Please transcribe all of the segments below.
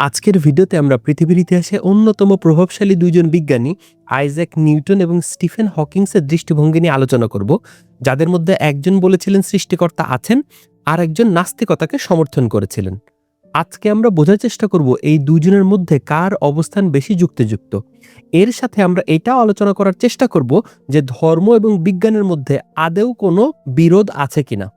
আজকের ভিডিওতে আমরা পৃথিবীর ইতিহাসে অন্যতম প্রভাবশালী দুইজন বিজ্ঞানী আইজ্যাক নিউটন এবং স্টিফেন হকিংসের দৃষ্টিভঙ্গি নিয়ে আলোচনা করব, যাদের মধ্যে একজন বলেছিলেন সৃষ্টিকর্তা আছেন আর একজন নাস্তিকতাকে সমর্থন করেছিলেন। আজকে আমরা বোঝার চেষ্টা করব এই দুজনের মধ্যে কার অবস্থান বেশি যুক্তিযুক্ত। এর সাথে আমরা এটাও আলোচনা করার চেষ্টা করব যে ধর্ম এবং বিজ্ঞানের মধ্যে আদৌ কোনো বিরোধ আছে কিনা।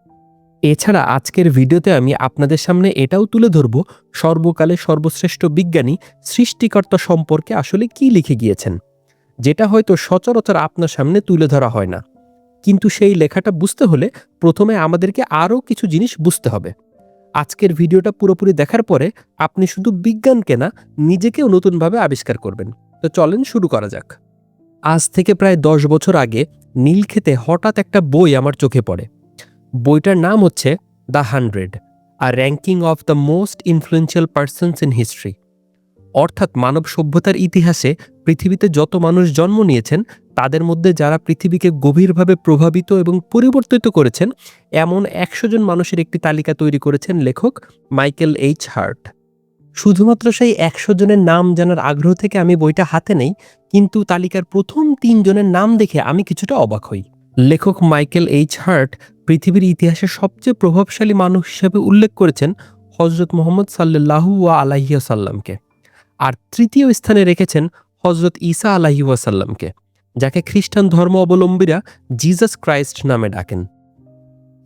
এছাড়া আজকের ভিডিওতে আমি আপনাদের সামনে এটাও তুলে ধরব সর্বকালের সর্বশ্রেষ্ঠ বিজ্ঞানী সৃষ্টিকর্তা সম্পর্কে আসলে কি লিখে গিয়েছেন, যেটা হয়তো সচরাচর আপনার সামনে তুলে ধরা হয় না। কিন্তু সেই লেখাটা বুঝতে হলে প্রথমে আমাদেরকে আরও কিছু জিনিস বুঝতে হবে। আজকের ভিডিওটা পুরোপুরি দেখার পরে আপনি শুধু বিজ্ঞানকে না, নিজেকেও নতুনভাবে আবিষ্কার করবেন। তো চলেন শুরু করা যাক। আজ থেকে প্রায় 10 বছর আগে নীলক্ষেতে হঠাৎ একটা বই আমার চোখে পড়ে। বইটার নাম হচ্ছে the 100, a ranking of the most influential persons in history. অর্থাৎ মানব সভ্যতার ইতিহাসে পৃথিবীতে যত মানুষ জন্ম নিয়েছেন তাদের মধ্যে যারা পৃথিবীকে গভীরভাবে প্রভাবিত এবং পরিবর্তিত করেছেন এমন 100 জন মানুষের একটি তালিকা তৈরি করেছেন লেখক মাইকেল এইচ হার্ট। শুধুমাত্র সেই 100 জনের নাম জানার আগ্রহ থেকে আমি বইটা হাতে নেই, কিন্তু তালিকার প্রথম 3 জনের নাম দেখে আমি কিছুটা অবাক হই। লেখক মাইকেল এইচ হার্ট পৃথিবীর ইতিহাসে সবচেয়ে প্রভাবশালী মানুষ হিসেবে উল্লেখ করেছেন হযরত মুহাম্মদ সাল্লাল্লাহু আলাইহি ওয়াসাল্লামকে, আর তৃতীয় স্থানে রেখেছেন হযরত ঈসা আলাইহি ওয়াসাল্লামকে, যাকে খ্রিস্টান ধর্ম অবলম্বীরা জিসাস ক্রাইস্ট নামে ডাকেন।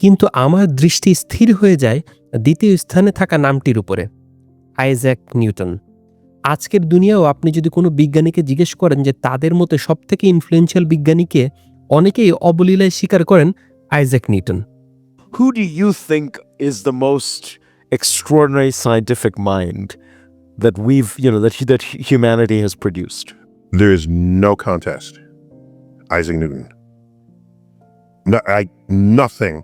কিন্তু আমার দৃষ্টি স্থির হয়ে যায় দ্বিতীয় স্থানে থাকা নামটির উপরে, আইজ্যাক নিউটন। আজকের দুনিয়াও আপনি যদি কোনো বিজ্ঞানীকে জিজ্ঞেস করেন যে তাদের মতে সবথেকে ইনফ্লুয়েন্সিয়াল বিজ্ঞানীকে, অনেকেই অবলীলায় স্বীকার করেন Isaac Newton. Who do you think is the most extraordinary scientific mind that that humanity has produced? There is no contest. Isaac Newton. Nothing,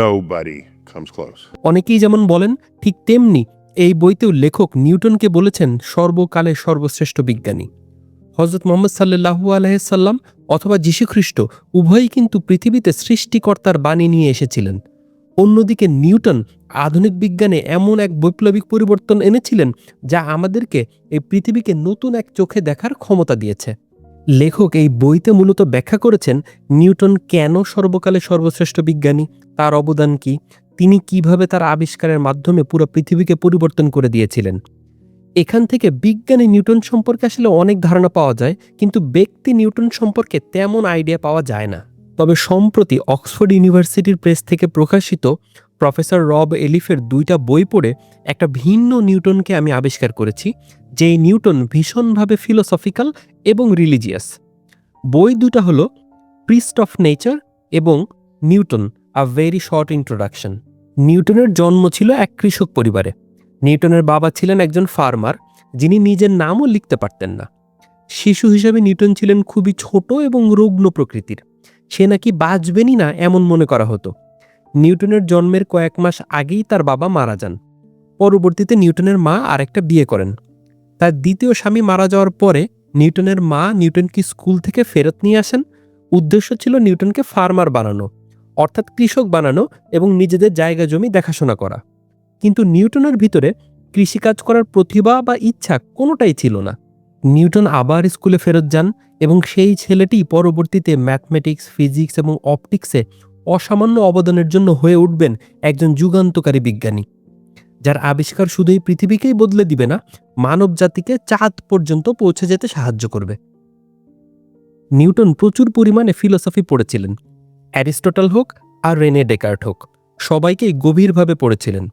nobody comes close. অনেকেই যেমন বলেন, ঠিক তেমনি এই বইতেও লেখক নিউটনকে বলেছেন সর্বকালের সর্বশ্রেষ্ঠ বিজ্ঞানী। হযরত মুহাম্মদ সাল্লাল্লাহু আলাইহি সাল্লাম অথবা যীশুখ্রিস্ট উভয়ই কিন্তু পৃথিবীতে সৃষ্টিকর্তার বাণী নিয়ে এসেছিলেন। অন্যদিকে নিউটন আধুনিক বিজ্ঞানে এমন এক বৈপ্লবিক পরিবর্তন এনেছিলেন যা আমাদেরকে এই পৃথিবীকে নতুন এক চোখে দেখার ক্ষমতা দিয়েছে। লেখক এই বইতে মূলত ব্যাখ্যা করেছেন নিউটন কেন সর্বকালের সর্বশ্রেষ্ঠ বিজ্ঞানী, তার অবদান কি, তিনি কিভাবে তার আবিষ্কারের মাধ্যমে পুরো পৃথিবীকে পরিবর্তন করে দিয়েছিলেন। এখান থেকে বিজ্ঞানী নিউটন সম্পর্কে আসলে অনেক ধারণা পাওয়া যায়, কিন্তু ব্যক্তি নিউটন সম্পর্কে তেমন আইডিয়া পাওয়া যায় না। তবে সম্প্রতি অক্সফোর্ড ইউনিভার্সিটির প্রেস থেকে প্রকাশিত প্রফেসর রব এলিফের 2টা বই পড়ে একটা ভিন্ন নিউটনকে আমি আবিষ্কার করেছি, যেই নিউটন ভীষণভাবে ফিলোসফিক্যাল এবং রিলিজিয়াস। বই দুটা হলো প্রিস্ট অফ নেচার এবং Newton, a very short introduction. নিউটনের জন্ম ছিল এক কৃষক পরিবারে। নিউটনের বাবা ছিলেন একজন ফার্মার, যিনি নিজের নামও লিখতে পারতেন না। শিশু হিসেবে নিউটন ছিলেন খুবই ছোট এবং রুগ্ন প্রকৃতির। সে নাকি বাঁচবেনই না এমন মনে করা হতো। নিউটনের জন্মের কয়েক মাস আগেই তার বাবা মারা যান। পরবর্তীতে নিউটনের মা আরেকটা বিয়ে করেন। তার দ্বিতীয় স্বামী মারা যাওয়ার পরে নিউটনের মা নিউটনকে স্কুল থেকে ফেরত নিয়ে আসেন। উদ্দেশ্য ছিল নিউটনকে ফার্মার বানানো, অর্থাৎ কৃষক বানানো এবং নিজেদের জায়গা জমি দেখাশোনা করা। কিন্তু নিউটনের ভিতরে কৃষিকাজ করার প্রতিভা বা ইচ্ছা কোনোটাই ছিল না। নিউটন আবার স্কুলে ফেরত যান এবং সেই ছেলেটি পরবর্তীতে ম্যাথমেটিক্স, ফিজিক্স এবং অপটিক্সে অসামান্য অবদানের জন্য হয়ে উঠবেন একজন যুগান্তকারী বিজ্ঞানী, যার আবিষ্কার শুধুই পৃথিবীকেই বদলে দিবে না, মানব জাতিকে চাঁদ পর্যন্ত পৌঁছে যেতে সাহায্য করবে। নিউটন প্রচুর পরিমাণে ফিলোসফি পড়েছিলেন। অ্যারিস্টটল হোক আর রেনে ডেকার্ট হোক, সবাইকেই গভীরভাবে পড়েছিলেন।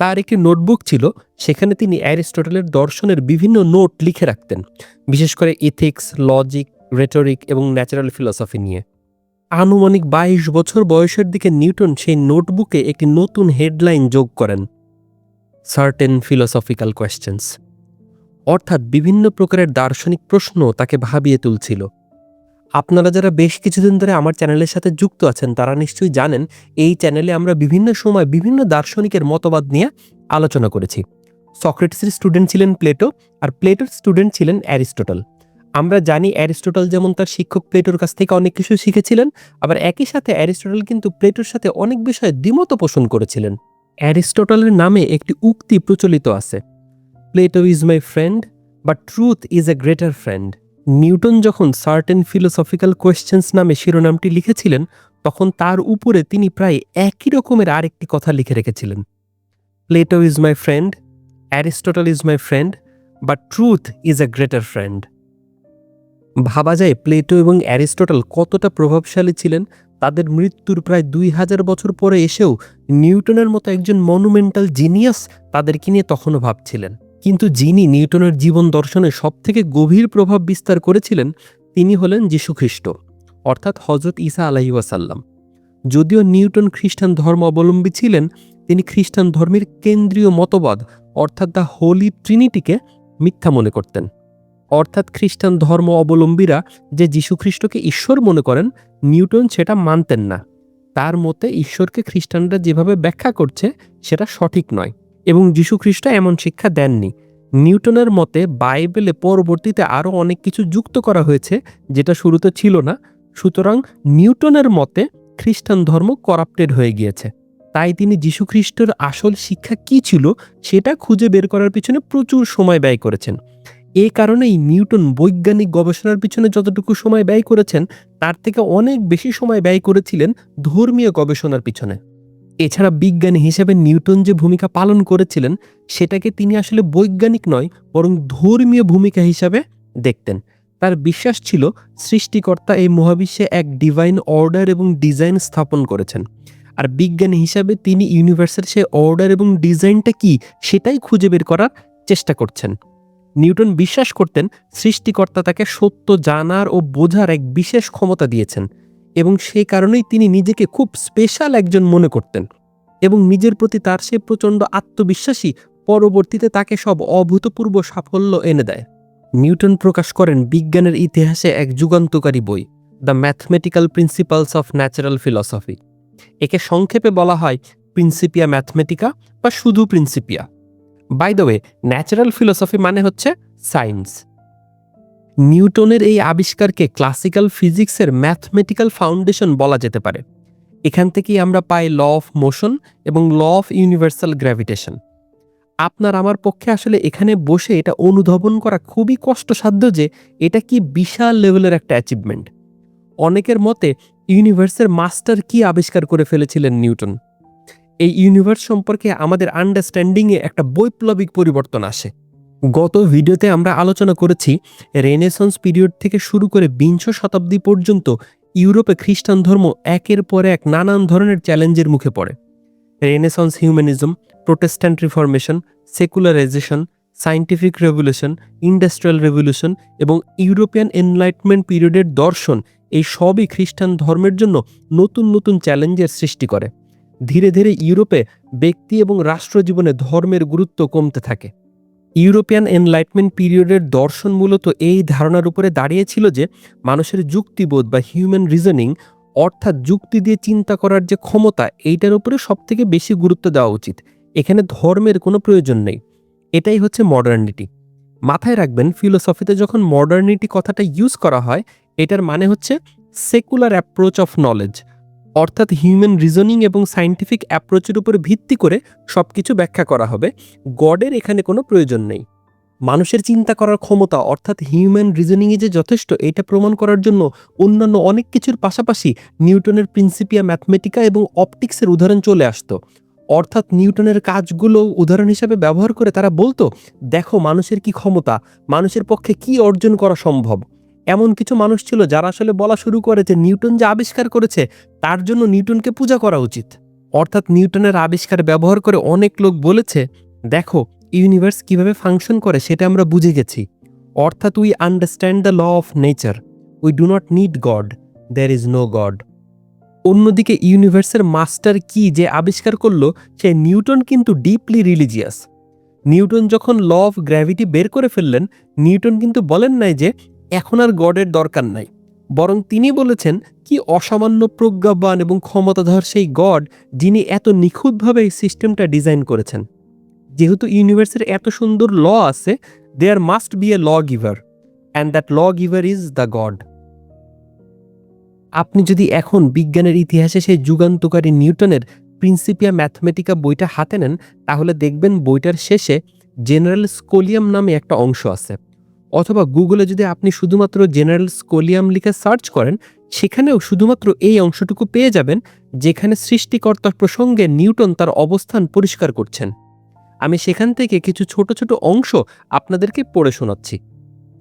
তার একটি নোটবুক ছিল, সেখানে তিনি অ্যারিস্টটলের দর্শনের বিভিন্ন নোট লিখে রাখতেন, বিশেষ করে ইথিক্স, লজিক, রেটরিক এবং ন্যাচারাল ফিলসফি নিয়ে। আনুমানিক 22 বছর বয়সের দিকে নিউটন সেই নোটবুকে একটি নতুন হেডলাইন যোগ করেন, সার্টেন ফিলোসফিক্যাল কোয়েশ্চেন্স। অর্থাৎ বিভিন্ন প্রকারের দার্শনিক প্রশ্ন তাকে ভাবিয়ে তুলছিল। আপনারা যারা বেশ কিছুদিন ধরে আমার চ্যানেলের সাথে যুক্ত আছেন তারা নিশ্চয়ই জানেন এই চ্যানেলে আমরা বিভিন্ন সময় বিভিন্ন দার্শনিকের মতবাদ নিয়ে আলোচনা করেছি। সক্রেটিসের স্টুডেন্ট ছিলেন প্লেটো, আর প্লেটোর স্টুডেন্ট ছিলেন অ্যারিস্টটল। আমরা জানি অ্যারিস্টটল যেমন তার শিক্ষক প্লেটোর কাছ থেকে অনেক কিছু শিখেছিলেন, আবার একই সাথে অ্যারিস্টটল কিন্তু প্লেটোর সাথে অনেক বিষয়ে দ্বিমত পোষণ করেছিলেন। অ্যারিস্টটলের নামে একটি উক্তি প্রচলিত আছে, Plato is my friend but truth is a greater friend. Newton যখন সার্টেন ফিলোসফিক্যাল কোয়েশ্চেন্স নামে শিরোনামটি লিখেছিলেন, তখন তার উপরে তিনি প্রায় একই রকমের আরেকটি কথা লিখে রেখেছিলেন। Plato is my friend, Aristotle is my friend, but truth is a greater friend. ভাবা যায় প্লেটো এবং অ্যারিস্টটল কতটা প্রভাবশালী ছিলেন। তাদের মৃত্যুর প্রায় 2000 বছর পরে এসেও নিউটনের মতো একজন মনুমেন্টাল জিনিয়াস তাদেরকে নিয়ে তখনও ভাবছিলেন। কিন্তু যিনি নিউটনের জীবন দর্শনে সবথেকে গভীর প্রভাব বিস্তার করেছিলেন, তিনি হলেন যীশুখ্রিস্ট, অর্থাৎ হযরত ঈসা আলাইহিস ওয়াসাল্লাম। যদিও নিউটন খ্রিস্টান ধর্ম অবলম্বী ছিলেন, তিনি খ্রিস্টান ধর্মের কেন্দ্রীয় মতবাদ অর্থাৎ দ্য হোলি ট্রিনিটিকে মিথ্যা মনে করতেন। অর্থাৎ খ্রিস্টান ধর্ম অবলম্বীরা যে যীশুখ্রিস্টকে ঈশ্বর মনে করেন, নিউটন সেটা মানতেন না। তার মতে ঈশ্বরকে খ্রিস্টানরা যেভাবে ব্যাখ্যা করছে সেটা সঠিক নয় এবং যীশুখ্রিস্ট এমন শিক্ষা দেননি। নিউটনের মতে বাইবেলে পরবর্তীতে আরও অনেক কিছু যুক্ত করা হয়েছে যেটা শুরুতে ছিল না। সুতরাং নিউটনের মতে খ্রিস্টান ধর্ম করাপ্টেড হয়ে গিয়েছে। তাই তিনি যীশুখ্রিস্টের আসল শিক্ষা কী ছিল সেটা খুঁজে বের করার পিছনে প্রচুর সময় ব্যয় করেছেন। এই কারণেই নিউটন বৈজ্ঞানিক গবেষণার পিছনে যতটুকু সময় ব্যয় করেছেন, তার থেকে অনেক বেশি সময় ব্যয় করেছিলেন ধর্মীয় গবেষণার পিছনে। এছাড়া বিজ্ঞানী হিসেবে নিউটন যে ভূমিকা পালন করেছিলেন, সেটাকে তিনি আসলে বৈজ্ঞানিক নয় বরং ধর্মীয় ভূমিকা হিসাবে দেখতেন। তার বিশ্বাস ছিল সৃষ্টিকর্তা এই মহাবিশ্বে এক ডিভাইন অর্ডার এবং ডিজাইন স্থাপন করেছেন, আর বিজ্ঞানী হিসাবে তিনি ইউনিভার্সের সেই অর্ডার এবং ডিজাইনটা কি সেটাই খুঁজে বের করার চেষ্টা করছেন। নিউটন বিশ্বাস করতেন সৃষ্টিকর্তা তাকে সত্য জানার ও বোঝার এক বিশেষ ক্ষমতা দিয়েছেন এবং সেই কারণেই তিনি নিজেকে খুব স্পেশাল একজন মনে করতেন এবং নিজের প্রতি তার সে প্রচণ্ড আত্মবিশ্বাসী পরবর্তীতে তাকে সব অভূতপূর্ব সাফল্য এনে দেয়। নিউটন প্রকাশ করেন বিজ্ঞানের ইতিহাসে এক যুগান্তকারী বই, the mathematical principles of natural philosophy. একে সংক্ষেপে বলা হয় প্রিন্সিপিয়া ম্যাথমেটিকা বা শুধু Principia. By the way, natural philosophy মানে হচ্ছে সায়েন্স। নিউটনের এই আবিষ্কারকে ক্লাসিক্যাল ফিজিক্সের ম্যাথমেটিক্যাল ফাউন্ডেশন বলা যেতে পারে। এখান থেকেই আমরা পাই ল অফ মোশন এবং ল অফ ইউনিভার্সাল গ্র্যাভিটেশন। আপনার আমার পক্ষে আসলে এখানে বসে এটা অনুধাবন করা খুবই কষ্টসাধ্য যে এটা কি বিশাল লেভেলের একটা অ্যাচিভমেন্ট। অনেকের মতে ইউনিভার্সের মাস্টার কি আবিষ্কার করে ফেলেছিলেন নিউটন। এই ইউনিভার্স সম্পর্কে আমাদের আন্ডারস্ট্যান্ডিংয়ে একটা বৈপ্লবিক পরিবর্তন আসে। গত ভিডিওতে আমরা আলোচনা করেছি রেনেসন্স পিরিয়ড থেকে শুরু করে 20 শতাব্দী পর্যন্ত ইউরোপে খ্রিস্টান ধর্ম একের পর এক নানান ধরনের চ্যালেঞ্জের মুখে পড়ে। Renaissance humanism, Protestant reformation, secularisation, scientific revolution, industrial revolution এবং ইউরোপিয়ান এনলাইটমেন্ট পিরিয়ডের দর্শন, এই সবই খ্রিস্টান ধর্মের জন্য নতুন নতুন চ্যালেঞ্জের সৃষ্টি করে। ধীরে ধীরে ইউরোপে ব্যক্তি এবং রাষ্ট্র জীবনে ধর্মের গুরুত্ব কমতে থাকে। ইউরোপিয়ান এনলাইটমেন্ট পিরিয়ডের দর্শন মূলত এই ধারণার উপরে দাঁড়িয়েছিল যে মানুষের যুক্তিবোধ বা হিউম্যান রিজনিং, অর্থাৎ যুক্তি দিয়ে চিন্তা করার যে ক্ষমতা, এইটার উপরে সবথেকে বেশি গুরুত্ব দেওয়া উচিত। এখানে ধর্মের কোনো প্রয়োজন নেই। এটাই হচ্ছে মডার্নিটি। মাথায় রাখবেন, ফিলোসফিতে যখন মডার্নিটি কথাটা ইউজ করা হয়, এটার মানে হচ্ছে সেকুলার অ্যাপ্রোচ অফ নলেজ, অর্থাৎ হিউম্যান রিজনিং এবং সায়েন্টিফিক অ্যাপ্রোচের উপরে ভিত্তি করে সব কিছু ব্যাখ্যা করা হবে। গডের এখানে কোনো প্রয়োজন নেই। মানুষের চিন্তা করার ক্ষমতা অর্থাৎ হিউম্যান রিজনিংয়ে যে যথেষ্ট, এটা প্রমাণ করার জন্য অন্যান্য অনেক কিছুর পাশাপাশি নিউটনের প্রিন্সিপিয়া ম্যাথমেটিকা এবং অপটিক্সের উদাহরণ চলে আসতো। অর্থাৎ নিউটনের কাজগুলো উদাহরণ হিসেবে ব্যবহার করে তারা বলতো, দেখো মানুষের কি ক্ষমতা, মানুষের পক্ষে কি অর্জন করা সম্ভব। এমন কিছু মানুষ ছিল যারা আসলে বলা শুরু করে যে নিউটন যে আবিষ্কার করেছে তার জন্য নিউটনকে পূজা করা উচিত। অর্থাৎ নিউটনের আবিষ্কার ব্যবহার করে অনেক লোক বলেছে, দেখো ইউনিভার্স কিভাবে ফাংশন করে সেটা আমরা বুঝে গেছি। অর্থাৎ we understand the law of nature, we do not need God, there is no God. অন্যদিকে ইউনিভার্সের মাস্টার কি যে আবিষ্কার করলো, সে নিউটন কিন্তু ডিপলি রিলিজিয়াস। নিউটন যখন ল অফ গ্র্যাভিটি বের করে ফেললেন, নিউটন কিন্তু বলেন নাই যে এখন আর গডের দরকার নাই, বরং তিনি বলেছেন কি অসামান্য প্রজ্ঞাবান এবং ক্ষমতাধর সেই গড যিনি এত নিখুঁতভাবে এই সিস্টেমটা ডিজাইন করেছেন। যেহেতু ইউনিভার্সের এত সুন্দর ল আছে, there must be a law giver, and that law giver is the God. আপনি যদি এখন বিজ্ঞানের ইতিহাসে সেই যুগান্তকারী নিউটনের প্রিন্সিপিয়া ম্যাথমেটিকা বইটা হাতে নেন, তাহলে দেখবেন বইটার শেষে জেনারেল স্কোলিয়াম নামে একটা অংশ আছে, অথবা গুগলে যদি আপনি শুধুমাত্র জেনারেল স্কোলিয়াম লিখে সার্চ করেন, সেখানেও শুধুমাত্র এই অংশটুকু পেয়ে যাবেন যেখানে সৃষ্টিকর্তার প্রসঙ্গে নিউটন তার অবস্থান পরিষ্কার করছেন। আমি সেখান থেকে কিছু ছোট ছোট অংশ আপনাদেরকে পড়ে শোনাচ্ছি।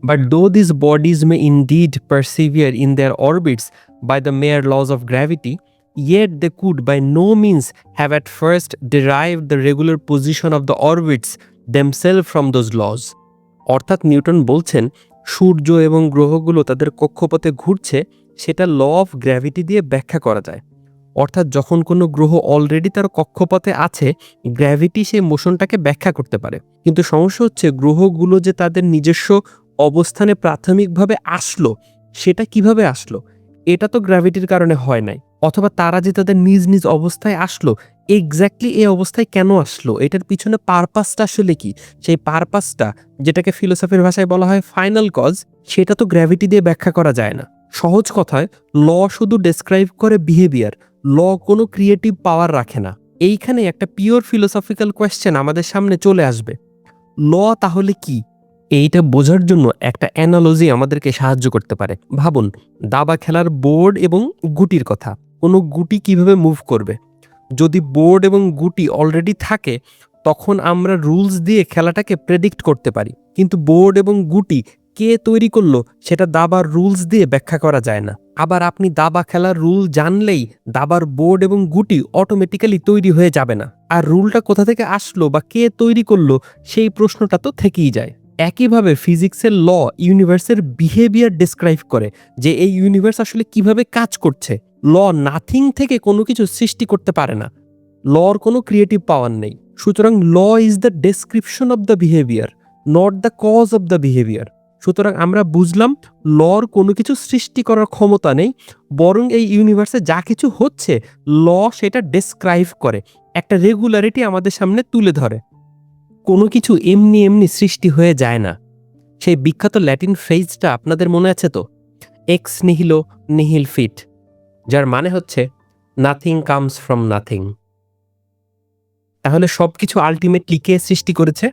But though these bodies may indeed persevere in their orbits by the mere laws of gravity, yet they could by no means have at first derived the regular position of the orbits themselves from those laws. অর্থাৎ Newton বলছেন সূর্য এবং গ্রহগুলো তাদের কক্ষপথে ঘুরছে সেটা law of gravity দিয়ে ব্যাখ্যা করা যায়। অর্থাৎ যখন কোনো গ্রহ অলরেডি তার কক্ষপথে আছে, গ্র্যাভিটি সেই মোশনটাকে ব্যাখ্যা করতে পারে। কিন্তু সমস্যা হচ্ছে গ্রহগুলো যে তাদের নিজস্ব অবস্থানে প্রাথমিকভাবে আসলো, সেটা কিভাবে আসলো? এটা তো গ্র্যাভিটির কারণে হয় নাই। অথবা তারা যে তাদের নিজ নিজ অবস্থায় আসলো, এক্স্যাক্টলি এই অবস্থায় কেন আসলো, এটার পিছনে পারপাসটা আসলে কি? সেই পারপাসটা, যেটাকে ফিলোসফির ভাষায় বলা হয় ফাইনাল কজ, সেটা তো গ্র্যাভিটি দিয়ে ব্যাখ্যা করা যায় না। সহজ কথায় ল শুধু ডেসক্রাইব করে বিহেভিয়ার, ল কোনো ক্রিয়েটিভ পাওয়ার রাখে না। এইখানে একটা পিওর ফিলোসফিক্যাল কোয়েশ্চেন আমাদের সামনে চলে আসবে, ল তাহলে কি? এইটা বোঝার জন্য একটা অ্যানালজি আমাদেরকে সাহায্য করতে পারে। ভাবুন দাবা খেলার বোর্ড এবং গুটির কথা। কোনো গুটি কিভাবে মুভ করবে? যদি বোর্ড এবং গুটি অলরেডি থাকে, তখন আমরা রুলস দিয়ে খেলাটাকে প্রেডিক্ট করতে পারি। কিন্তু বোর্ড এবং গুটি কে তৈরি করলো সেটা দাবার রুলস দিয়ে ব্যাখ্যা করা যায় না। আবার আপনি দাবা খেলার রুল জানলেই দাবার বোর্ড এবং গুটি অটোমেটিক্যালি তৈরি হয়ে যাবে না। আর রুলটা কোথা থেকে আসলো বা কে তৈরি করলো সেই প্রশ্নটা তো থেকেই যায়। একইভাবে ফিজিক্সের ল ইউনিভার্সের বিহেভিয়ার ডিসক্রাইব করে যে এই ইউনিভার্স আসলে কিভাবে কাজ করছে। ল নাথিং থেকে কোনো কিছু সৃষ্টি করতে পারে না, লর কোনো ক্রিয়েটিভ পাওয়ার নেই। সুতরাং law is the description of the behaviour, not the cause of the behaviour. সুতরাং আমরা বুঝলাম লর কোনো কিছু সৃষ্টি করার ক্ষমতা নেই, বরং এই ইউনিভার্সে যা কিছু হচ্ছে ল সেটা ডেসক্রাইব করে, একটা রেগুলারিটি আমাদের সামনে তুলে ধরে। কোনো কিছু এমনি এমনি সৃষ্টি হয়ে যায় না। সেই বিখ্যাত ল্যাটিন ফ্রেজটা আপনাদের মনে আছে তো, এক্স নিহিলো নিহিল ফিট, যার মানে হচ্ছে নাথিং কামস ফ্রম নাথিং। তাহলে সব কিছু আলটিমেটলি কে সৃষ্টি করেছে?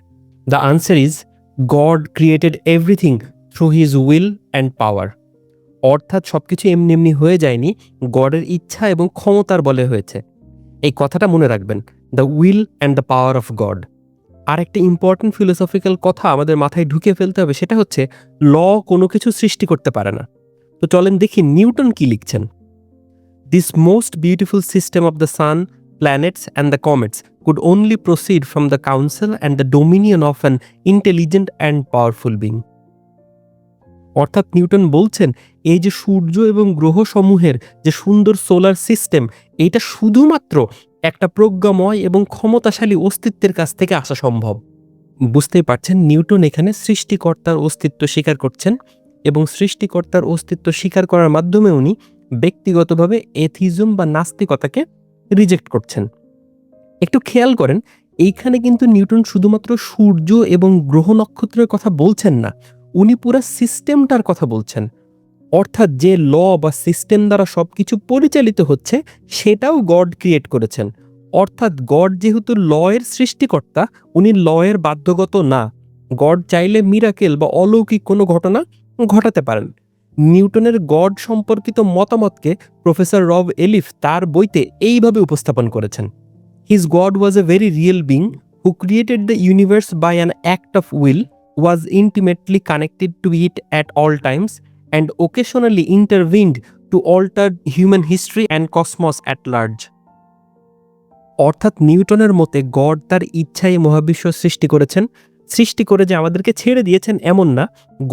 The answer is god created everything through his will and পাওয়ার। অর্থাৎ সবকিছু এমনি এমনি হয়ে যায়নি, গডের ইচ্ছা এবং ক্ষমতার বলে হয়েছে। এই কথাটা মনে রাখবেন, the will and the power of God. আর একটা ইম্পর্টেন্ট ফিলোসফিক্যাল কথা আমাদের মাথায় ঢুকে ফেলতে হবে, সেটা হচ্ছে ল কোনো কিছু সৃষ্টি করতে পারে না। তো চলেন দেখি নিউটন কি লিখছেন। This most beautiful system of the sun, planets and the comets could only proceed from the counsel and the dominion of an intelligent and powerful being. অর্থাৎ নিউটন বলছেন এই যে সূর্য এবং গ্রহ সমূহের যে সুন্দর সোলার সিস্টেম, এটা শুধুমাত্র একটা প্রজ্ঞাময় এবং ক্ষমতাশালী অস্তিত্বের কাছ থেকে আসা সম্ভব। বুঝতেই পারছেন নিউটন এখানে সৃষ্টিকর্তার অস্তিত্ব স্বীকার করছেন, এবং সৃষ্টিকর্তার অস্তিত্ব স্বীকার করার মাধ্যমে উনি ব্যক্তিগতভাবে এথিজম বা নাস্তিকতাকে রিজেক্ট করছেন। একটু খেয়াল করেন, এইখানে কিন্তু নিউটন শুধুমাত্র সূর্য এবং গ্রহ নক্ষত্রের কথা বলছেন না, উনি পুরা সিস্টেমটার কথা বলছেন। অর্থাৎ যে ল বা সিস্টেম দ্বারা সবকিছু পরিচালিত হচ্ছে সেটাও গড ক্রিয়েট করেছেন। অর্থাৎ গড যেহেতু ল এর সৃষ্টিকর্তা, উনি ল এর বাধ্যগত না। গড চাইলে মিরাকেল বা অলৌকিক কোনো ঘটনা ঘটাতে পারেন। নিউটনের গড সম্পর্কিত মতামতকে প্রফেসর রব এলিফ তার বইতে এইভাবে উপস্থাপন করেছেন। His God was a very real being who created the universe by an act of will, was intimately connected to it at all times and occasionally intervened to alter human history and cosmos at large. অর্থাৎ নিউটনের মতে god তার ইচ্ছায় মহাবিশ্ব সৃষ্টি করেছেন, সৃষ্টি করে যে আমাদেরকে ছেড়ে দিয়েছেন এমন না।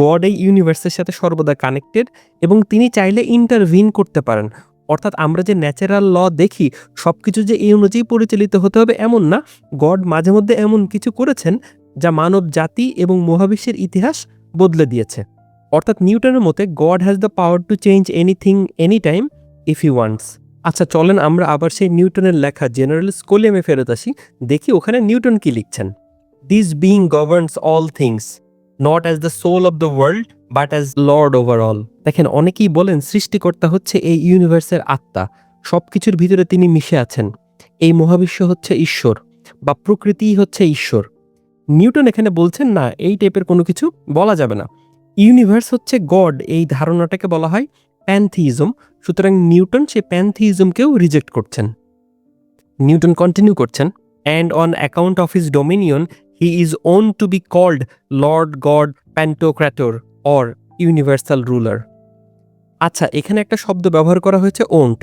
গড এই ইউনিভার্সের সাথে সর্বদা কানেক্টেড এবং তিনি চাইলে ইন্টারভিন করতে পারেন। অর্থাৎ আমরা যে ন্যাচারাল ল দেখি সবকিছু যে এই অনুযায়ী পরিচালিত হতে হবে এমন না, গড মাঝে মধ্যে এমন কিছু করেছেন যা মানব জাতি এবং মহাবিশ্বের ইতিহাস বদলে দিয়েছে। অর্থাৎ নিউটনের মতে god has the power to change anything any time if he wants. আচ্ছা চলেন আমরা আবার সেই নিউটনের লেখা জেনারেল স্কোলিয়ামে ফেরত আসি, দেখি ওখানে নিউটন কি লিখছেন। This being governs all things, not as the soul of the world, but as Lord over all. দেখেন অনেকেই বলেন সৃষ্টিকর্তা হচ্ছে এই ইউনিভার্সের আত্মা, সবকিছুর ভিতরে তিনি মিশে আছেন। এই মহাবিশ্ব হচ্ছে ঈশ্বর বা প্রকৃতিই হচ্ছে ঈশ্বর। নিউটন এখানে বলছেন না, এই টাইপের কোনো কিছু বলা যাবে না। ইউনিভার্স হচ্ছে গড, এই ধারণাটাকে বলা হয় প্যানথিইজম। সুতরাং নিউটন সেই প্যানথিইজমকেও রিজেক্ট করছেন। নিউটন কন্টিনিউ করছেন, and on account of his dominion he is wont to be called Lord God pantokrator or universal ruler. আচ্ছা, এখানে একটা শব্দ ব্যবহার করা হয়েছে ওন্ট।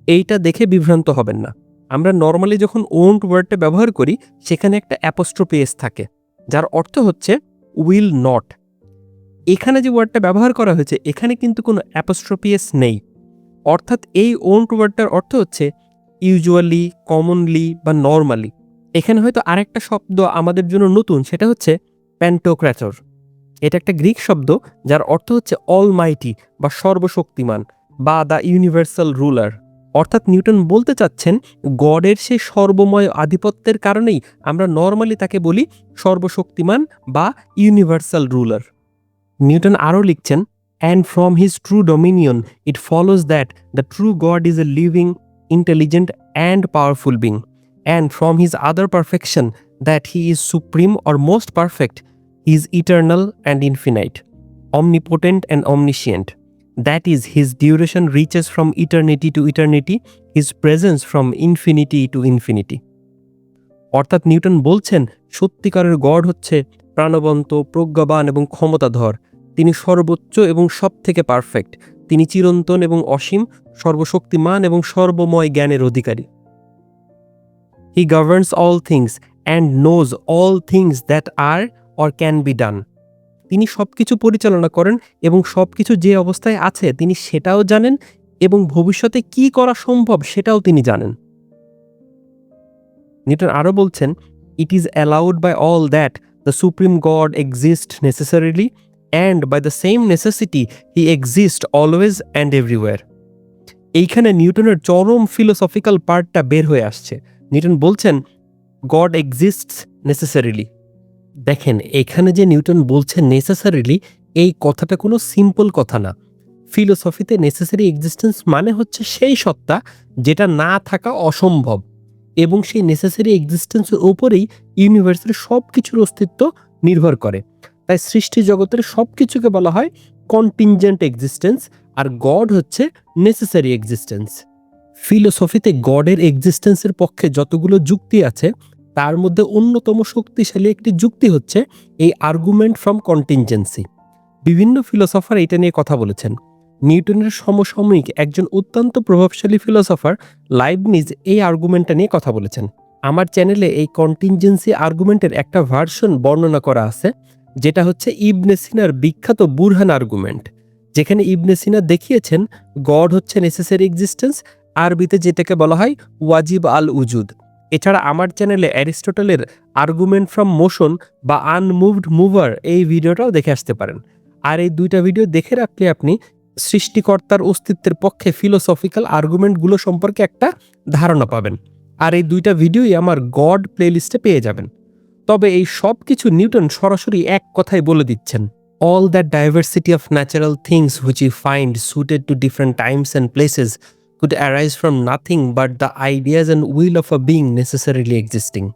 এইটা দেখে বিভ্রান্ত হবেন না। আমরা নর্মালি যখন ওন্ট ওয়ার্ডটা ব্যবহার করি সেখানে একটা অ্যাপোস্ট্রোফি এস থাকে, যার অর্থ হচ্ছে উইল নট। এখানে যে ওয়ার্ডটা ব্যবহার করা হয়েছে এখানে কিন্তু কোনো অ্যাপোস্ট্রোফি এস নেই। অর্থাৎ এই ওন্ট ওয়ার্ডটার অর্থ হচ্ছে ইউজুয়ালি, কমনলি বা নর্মালি। এখানে হয়তো আরেকটা শব্দ আমাদের জন্য নতুন, সেটা হচ্ছে প্যান্টোক্র্যাটর। এটা একটা গ্রিক শব্দ যার অর্থ হচ্ছে অলমাইটি বা সর্বশক্তিমান বা দ্য ইউনিভার্সাল রুলার। অর্থাৎ নিউটন বলতে চাচ্ছেন গডের সে সর্বময় আধিপত্যের কারণেই আমরা নর্মালি তাকে বলি সর্বশক্তিমান বা ইউনিভার্সাল রুলার। নিউটন আরও লিখছেন, and from his true Dominion it follows that the true god is a living, intelligent and powerful being, and from his other perfection that he is supreme or most perfect, he is eternal and infinite, omnipotent and omniscient. That is, his duration reaches from eternity to eternity, his presence from infinity to infinity. অর্থাৎ Newton বলছেন সত্যিকারের god হচ্ছে প্রাণবন্ত, প্রজ্ঞাবান এবং ক্ষমতাধর। তিনি সর্বোচ্চ এবং সব থেকে পারফেক্ট। তিনি চিরন্তন এবং অসীম, সর্বশক্তিমান এবং সর্বময় জ্ঞানের অধিকারী। He governs all things and knows all things that are or can be done. তিনি সব কিছু পরিচালনা করেন এবং সব কিছু যে অবস্থায় আছে তিনি সেটাও জানেন এবং ভবিষ্যতে কি করা সম্ভব সেটাও তিনি জানেন। নিউটন আরও বলছেন, it is allowed by all that the supreme God exist necessarily, and by the same necessity he exist always and everywhere. এইখানে নিউটনের চরম ফিলোসফিক্যাল পার্টটা বের হয়ে আসছে। নিউটন বলছেন গড এক্সিস্টস নেসেসারিলি। দেখেন, এখানে যে নিউটন বলছেন নেসেসারিলি, এই কথাটা কোনো সিম্পল কথা না। ফিলোসফিতে নেসেসারি এক্সিস্টেন্স মানে হচ্ছে সেই সত্তা যেটা না থাকা অসম্ভব, এবং সেই নেসেসারি এক্সিস্টেন্সের ওপরেই ইউনিভার্সের সব কিছুর অস্তিত্ব নির্ভর করে। তাই সৃষ্টি জগতের সব কিছুকে বলা হয় কন্টিনজেন্ট এক্সিস্টেন্স, আর গড হচ্ছে নেসেসারি এক্সিস্টেন্স। ফিলোসফিতে গডের এক্সিস্টেন্সের পক্ষে যতগুলো যুক্তি আছে তার মধ্যে অন্যতম শক্তিশালী একটি যুক্তি হচ্ছে এই আর্গুমেন্ট ফ্রম কন্টিনজেন্সি। বিভিন্ন ফিলোসফার এটা নিয়ে কথা বলেছেন। নিউটনের সমসাময়িক একজন অত্যন্ত প্রভাবশালী ফিলোসফার লাইবনিজ এই আর্গুমেন্টটা নিয়ে কথা বলেছেন। আমার চ্যানেলে এই কন্টিনজেন্সি আর্গুমেন্টের একটা ভার্সন বর্ণনা করা আছে, যেটা হচ্ছে ইবনে সিনার বিখ্যাত বুরহান আর্গুমেন্ট, যেখানে ইবনে সিনা দেখিয়েছেন গড হচ্ছে নেসেসারি এক্সিস্টেন্স, আরবিতে যেটাকে বলা হয় ওয়াজিব আল উজুদ। এছাড়া আমার চ্যানেলে অ্যারিস্টটলের আর্গুমেন্ট ফ্রম মোশন বা আনমুভড মুভার এই ভিডিওটাও দেখে আসতে পারেন। আর এই দুইটা ভিডিও দেখে রাখলে আপনি সৃষ্টিকর্তার অস্তিত্বের পক্ষে ফিলোসফিক্যাল আর্গুমেন্টগুলো সম্পর্কে একটা ধারণা পাবেন। আর এই দুইটা ভিডিওই আমার গড প্লেলিস্টে পেয়ে যাবেন। তবে এই সব কিছু নিউটন সরাসরি এক কথায় বলে দিচ্ছেন, all that diversity of natural things which we find suited to different times and places could arise from nothing but the ideas and will of a being necessarily existing.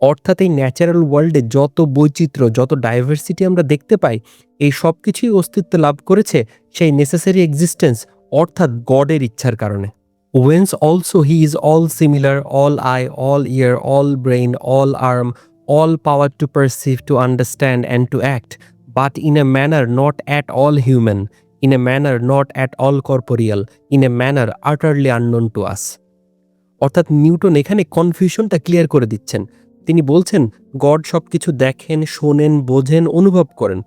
অর্থাৎ এই ন্যাচারাল ওয়ার্ল্ডে যত বৈচিত্র্য, যত ডাইভার্সিটি আমরা দেখতে পাই, এই সব কিছুই অস্তিত্ব লাভ করেছে সেই নেসেসারি এক্সিস্টেন্স অর্থাৎ গডের ইচ্ছার কারণে। Whence also he is all similar, all eye, all ear, all brain, all arm, all power to perceive, to understand and to act, but in a manner not at all human, in a manner not at all corporeal, in a manner utterly unknown to us. অর্থাৎ Newton এখানে কনফিউশনটা clear করে দিচ্ছেন। তিনি বলছেন god সব কিছু দেখেন, শোনেন, বোঝেন, অনুভব করেন,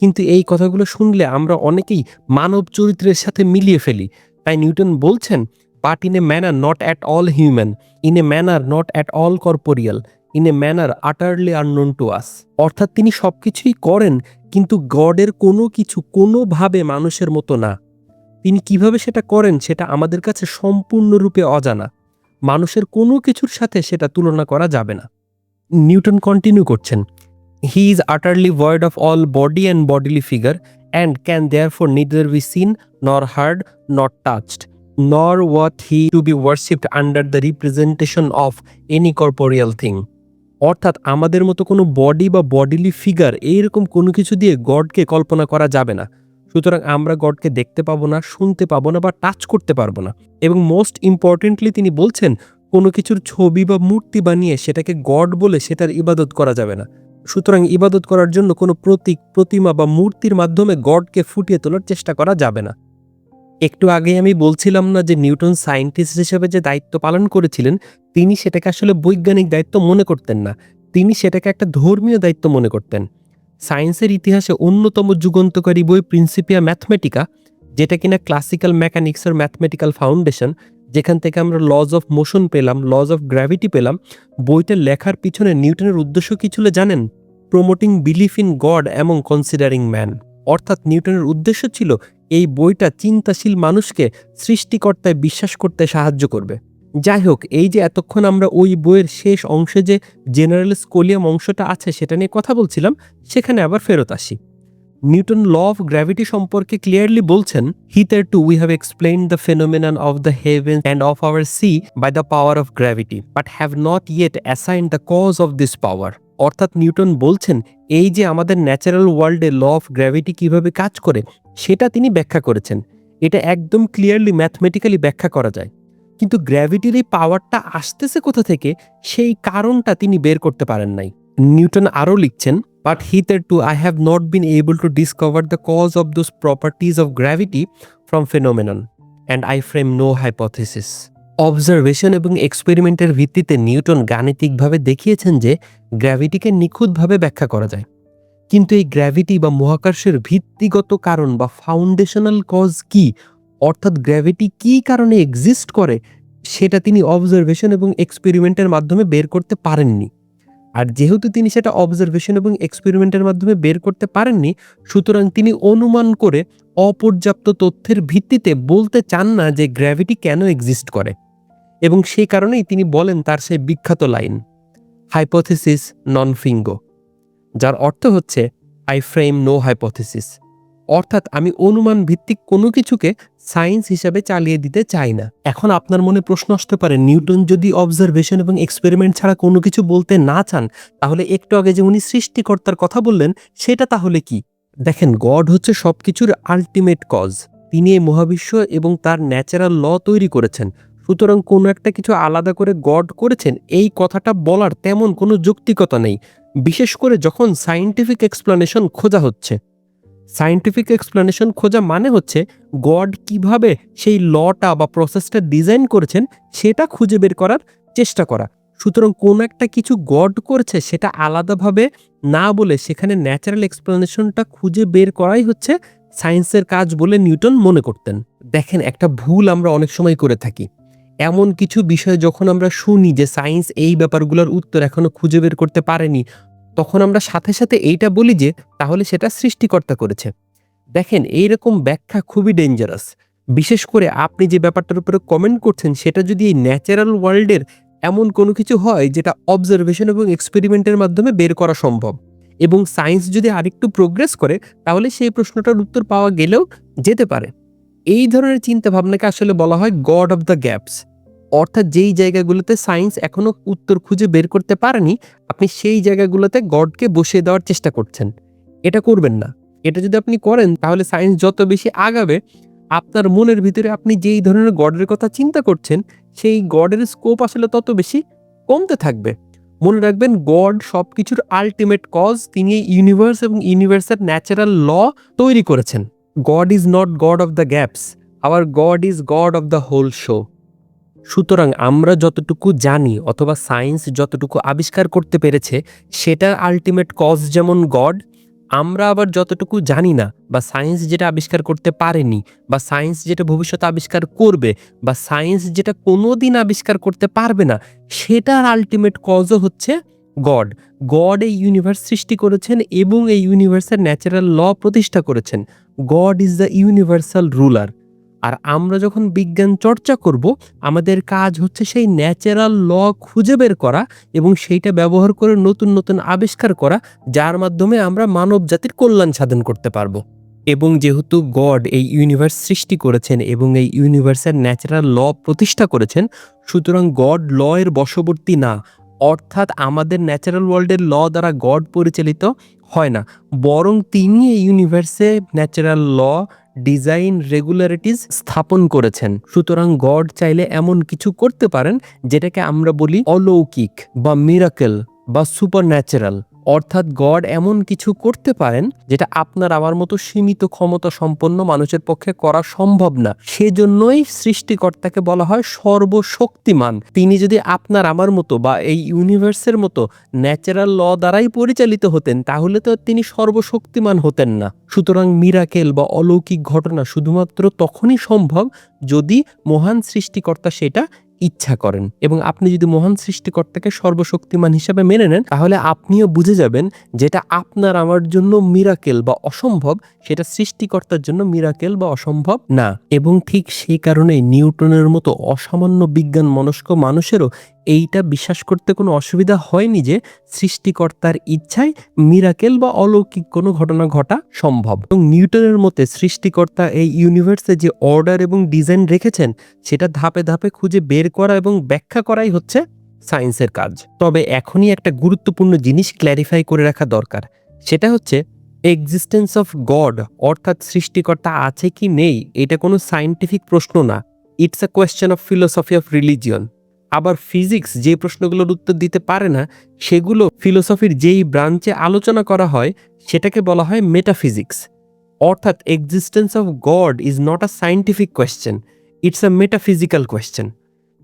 কিন্তু এই কথাগুলো শুনলে আমরা অনেকেই মানব চরিত্রের সাথে মিলিয়ে ফেলি। তাই নিউটন বলছেন, but in a manner not at all human, in a manner not at all corporeal, in a manner আটারলি unknown to us. অর্থাৎ তিনি সব কিছুই করেন, কিন্তু গডের কোনো কিছু কোনোভাবে মানুষের মতো না। তিনি কিভাবে সেটা করেন সেটা আমাদের কাছে সম্পূর্ণরূপে অজানা। মানুষের কোনো কিছুর সাথে সেটা তুলনা করা যাবে না। নিউটন কন্টিনিউ করছেন, he is utterly void of all body and bodily figure and can therefore neither be seen nor heard not touched nor ought he to be worshipped under the representation of any corporeal thing. অর্থাৎ আমাদের মতো কোনো body বা bodily figure এইরকম কোনো কিছু দিয়ে গডকে কল্পনা করা যাবে না। সুতরাং আমরা গডকে দেখতে পাবো না, শুনতে পাবো না বা টাচ করতে পারবো না। এবং মোস্ট ইম্পর্টেন্টলি তিনি বলছেন কোনো কিছুর ছবি বা মূর্তি বানিয়ে সেটাকে গড বলে সেটার ইবাদত করা যাবে না। সুতরাং ইবাদত করার জন্য কোনো প্রতীক, প্রতিমা বা মূর্তির মাধ্যমে গডকে ফুটিয়ে তোলার চেষ্টা করা যাবে না। একটু আগেই আমি বলছিলাম না যে নিউটন সায়েন্টিস্ট হিসেবে যে দায়িত্ব পালন করেছিলেন, তিনি সেটাকে আসলে বৈজ্ঞানিক দায়িত্ব মনে করতেন না, তিনি সেটাকে একটা ধর্মীয় দায়িত্ব মনে করতেন। সায়েন্সের ইতিহাসে অন্যতম যুগান্তকারী বই প্রিন্সিপিয়া ম্যাথমেটিকা, যেটা কিনা ক্লাসিক্যাল ম্যাকানিক্সের ম্যাথমেটিক্যাল ফাউন্ডেশন, যেখান থেকে আমরা লজ অফ মোশন পেলাম, লজ অফ গ্র্যাভিটি পেলাম। বইটা লেখার পিছনে নিউটনের উদ্দেশ্য কি ছিল জানেন? প্রমোটিং বিলিফ ইন গড এবং কনসিডারিং ম্যান। অর্থাৎ নিউটনের উদ্দেশ্য ছিল এই বইটা চিন্তাশীল মানুষকে সৃষ্টিকর্তায় বিশ্বাস করতে সাহায্য করবে। যাই হোক, এই যে এতক্ষণ আমরা ওই বইয়ের শেষ অংশে যে জেনারেল স্কোলিয়াম অংশটা আছে সেটা নিয়ে কথা বলছিলাম, সেখানে আবার ফেরত আসি। নিউটন ল অফ গ্র্যাভিটি সম্পর্কে ক্লিয়ারলি বলছেন, hitherto we have explained the phenomenon of the heavens and of our sea by the power of gravity, but have not yet assigned the cause of this power. অর্থাৎ Newton বলছেন এই যে আমাদের natural ওয়ার্ল্ডে law of gravity কিভাবে কাজ করে সেটা তিনি ব্যাখ্যা করেছেন। এটা একদম ক্লিয়ারলি ম্যাথমেটিক্যালি ব্যাখ্যা করা যায়, কিন্তু গ্র্যাভিটির এই পাওয়ারটা আসতেছে কোথা থেকে সেই কারণটা তিনি বের করতে পারেন নাই। নিউটন আরও লিখছেন, but hitherto I have not been able to discover the cause of those properties of gravity from phenomenon, and I frame no hypothesis. Observation এবং এক্সপেরিমেন্টের ভিত্তিতে নিউটন গাণিতিকভাবে দেখিয়েছেন যে গ্র্যাভিটিকে নিখুঁতভাবে ব্যাখ্যা করা যায়, কিন্তু এই গ্র্যাভিটি বা মহাকর্ষের ভিত্তিগত কারণ বা ফাউন্ডেশনাল কজ কি, অর্থাৎ গ্র্যাভিটি কী কারণে এক্সিস্ট করে, সেটা তিনি অবজারভেশন এবং এক্সপেরিমেন্টের মাধ্যমে বের করতে পারেননি। আর যেহেতু তিনি সেটা অবজারভেশন এবং এক্সপেরিমেন্টের মাধ্যমে বের করতে পারেননি, সুতরাং তিনি অনুমান করে অপর্যাপ্ত তথ্যের ভিত্তিতে বলতে চান না যে গ্র্যাভিটি কেন এক্সিস্ট করে। এবং সেই কারণেই তিনি বলেন তার সেই বিখ্যাত লাইন, হাইপোথেসিস নন ফিঙ্গো, যার অর্থ হচ্ছে আই ফ্রেম নো হাইপোথেসিস, অর্থাৎ আমি অনুমান ভিত্তিক কোনো কিছুকে সায়েন্স হিসাবে চালিয়ে দিতে চাই না। এখন আপনার মনে প্রশ্ন আসতে পারে, নিউটন যদি অবজারভেশন এবং এক্সপেরিমেন্ট ছাড়া কোনো কিছু বলতে না চান, তাহলে একটু আগে যে উনি সৃষ্টিকর্তার কথা বললেন সেটা তাহলে কি? দেখেন, গড হচ্ছে সবকিছুর আলটিমেট কজ। তিনি এই মহাবিশ্ব এবং তার ন্যাচারাল ল তৈরি করেছেন। সুতরাং কোনো একটা কিছু আলাদা করে গড করেছেন এই কথাটা বলার তেমন কোনো যৌক্তিকতা নেই, বিশেষ করে যখন সায়েন্টিফিক এক্সপ্লানেশন খোঁজা হচ্ছে। সায়েন্টিফিক এক্সপ্লানেশন খোঁজা মানে হচ্ছে গড কিভাবে সেই লটা বা প্রসেসটা ডিজাইন করেছেন সেটা খুঁজে বের করার চেষ্টা করা। সুতরাং কোন একটা কিছু গড করেছে সেটা আলাদাভাবে না বলে সেখানে ন্যাচারাল এক্সপ্লানেশনটা খুঁজে বের করাই হচ্ছে সায়েন্সের কাজ বলে নিউটন মনে করতেন। দেখেন, একটা ভুল আমরা অনেক সময় করে থাকি। এমন কিছু বিষয় যখন আমরা শুনি যে সায়েন্স এই ব্যাপারগুলোর উত্তর এখনো খুঁজে বের করতে পারেনি, তখন আমরা সাথে সাথে এইটা বলি যে তাহলে সেটা সৃষ্টিকর্তা করেছে। দেখেন, এইরকম ব্যাখ্যা খুবই ডেঞ্জারাস। বিশেষ করে আপনি যে ব্যাপারটার উপরে কমেন্ট করছেন সেটা যদি এই ন্যাচারাল ওয়ার্ল্ডের এমন কোনো কিছু হয় যেটা অবজারভেশন এবং এক্সপেরিমেন্টের মাধ্যমে বের করা সম্ভব, এবং সায়েন্স যদি আরেকটু প্রোগ্রেস করে, তাহলে সেই প্রশ্নটার উত্তর পাওয়া গেলেও যেতে পারে। এই ধরনের চিন্তা ভাবনাকে আসলে বলা হয় গড অফ দ্য গ্যাপস। অর্থাৎ যেই জায়গাগুলোতে সায়েন্স এখনো উত্তর খুঁজে বের করতে পারেনি, আপনি সেই জায়গাগুলোতে গডকে বসিয়ে দেওয়ার চেষ্টা করছেন। এটা করবেন না। এটা যদি আপনি করেন, তাহলে সায়েন্স যত বেশি আগাবে, আপনার মনের ভিতরে আপনি যেই ধরনের গডের কথা চিন্তা করছেন সেই গডের স্কোপ আসলে তত বেশি কমতে থাকবে। মনে রাখবেন, গড সবকিছুর আলটিমেট কজ। তিনি এই ইউনিভার্স এবং ইউনিভার্সের ন্যাচারাল ল তৈরি করেছেন। God is not God of the gaps, our God is God of the whole show. সুতরাং আমরা যতটুকু জানি অথবা সায়েন্স যতটুকু আবিষ্কার করতে পেরেছে সেটার আলটিমেট কজ যেমন গড, আমরা আবার যতটুকু জানি না বা সায়েন্স যেটা আবিষ্কার করতে পারেনি বা সায়েন্স যেটা ভবিষ্যতে আবিষ্কার করবে বা সায়েন্স যেটা কোনোদিন আবিষ্কার করতে পারবে না, সেটার আলটিমেট কজও হচ্ছে গড। গড এই ইউনিভার্স সৃষ্টি করেছেন এবং এই ইউনিভার্সের ন্যাচারাল ল প্রতিষ্ঠা করেছেন। God is the universal ruler. আর আমরা যখন বিজ্ঞান চর্চা করব, আমাদের কাজ হচ্ছে সেই ন্যাচারাল ল খুঁজে বের করা এবং সেইটা ব্যবহার করে নতুন নতুন আবিষ্কার করা, যার মাধ্যমে আমরা মানব জাতির কল্যাণ সাধন করতে পারবো। এবং যেহেতু গড এই ইউনিভার্স সৃষ্টি করেছেন এবং এই ইউনিভার্সের ন্যাচারাল ল প্রতিষ্ঠা করেছেন, সুতরাং গড ল এর বশবর্তী না, অর্থাৎ আমাদের ন্যাচারাল ওয়ার্ল্ডের ল দ্বারা গড পরিচালিত হয় না, বরং তিনি এই ইউনিভার্সে ন্যাচারাল ল, ডিজাইন, রেগুলারিটিস স্থাপন করেছেন। সুতরাং গড চাইলে এমন কিছু করতে পারেন যেটাকে আমরা বলি অলৌকিক বা মিরাকেল বা সুপার ন্যাচারাল। অর্থাৎ গড এমন কিছু করতে পারেন যেটা আপনার আমার মতো সীমিত ক্ষমতা সম্পন্ন মানুষের পক্ষে করা সম্ভব না। সেজন্যই সৃষ্টিকর্তাকে বলা হয় সর্বশক্তিমান। তিনি যদি আপনার আমার মতো বা এই ইউনিভার্সের মতো ন্যাচারাল ল দ্বারাই পরিচালিত হতেন, তাহলে তো তিনি সর্বশক্তিমান হতেন না। সুতরাং মিরাকেল বা অলৌকিক ঘটনা শুধুমাত্র তখনই সম্ভব যদি মহান সৃষ্টিকর্তা সেটা ইচ্ছা করেন। এবং আপনি যদি মহান সৃষ্টিকর্তাকে সর্বশক্তিমান হিসাবে মেনে নেন, তাহলে আপনিও বুঝে যাবেন যেটা আপনার আমার জন্য মিরাকেল বা অসম্ভব, সেটা সৃষ্টিকর্তার জন্য মিরাকেল বা অসম্ভব না। এবং ঠিক সেই কারণে নিউটনের মতো অসামান্য বিজ্ঞান মনস্ক মানুষেরও এইটা বিশ্বাস করতে কোনো অসুবিধা হয়নি যে সৃষ্টিকর্তার ইচ্ছায় মিরাকেল বা অলৌকিক কোনো ঘটনা ঘটা সম্ভব। এবং নিউটনের মতে সৃষ্টিকর্তা এই ইউনিভার্সে যে অর্ডার এবং ডিজাইন রেখেছেন, সেটা ধাপে ধাপে খুঁজে বের করা এবং ব্যাখ্যা করাই হচ্ছে সায়েন্সের কাজ। তবে এখনই একটা গুরুত্বপূর্ণ জিনিস ক্ল্যারিফাই করে রাখা দরকার, সেটা হচ্ছে এক্সিস্টেন্স অফ গড, অর্থাৎ সৃষ্টিকর্তা আছে কি নেই, এটা কোনো সায়েন্টিফিক প্রশ্ন না। It's a question of philosophy of religion. আবার ফিজিক্স যে প্রশ্নগুলোর উত্তর দিতে পারে না, সেগুলো ফিলোসফির যেই ব্রাঞ্চে আলোচনা করা হয় সেটাকে বলা হয় মেটাফিজিক্স। অর্থাৎ existence of god is not a scientific question, it's a metaphysical question.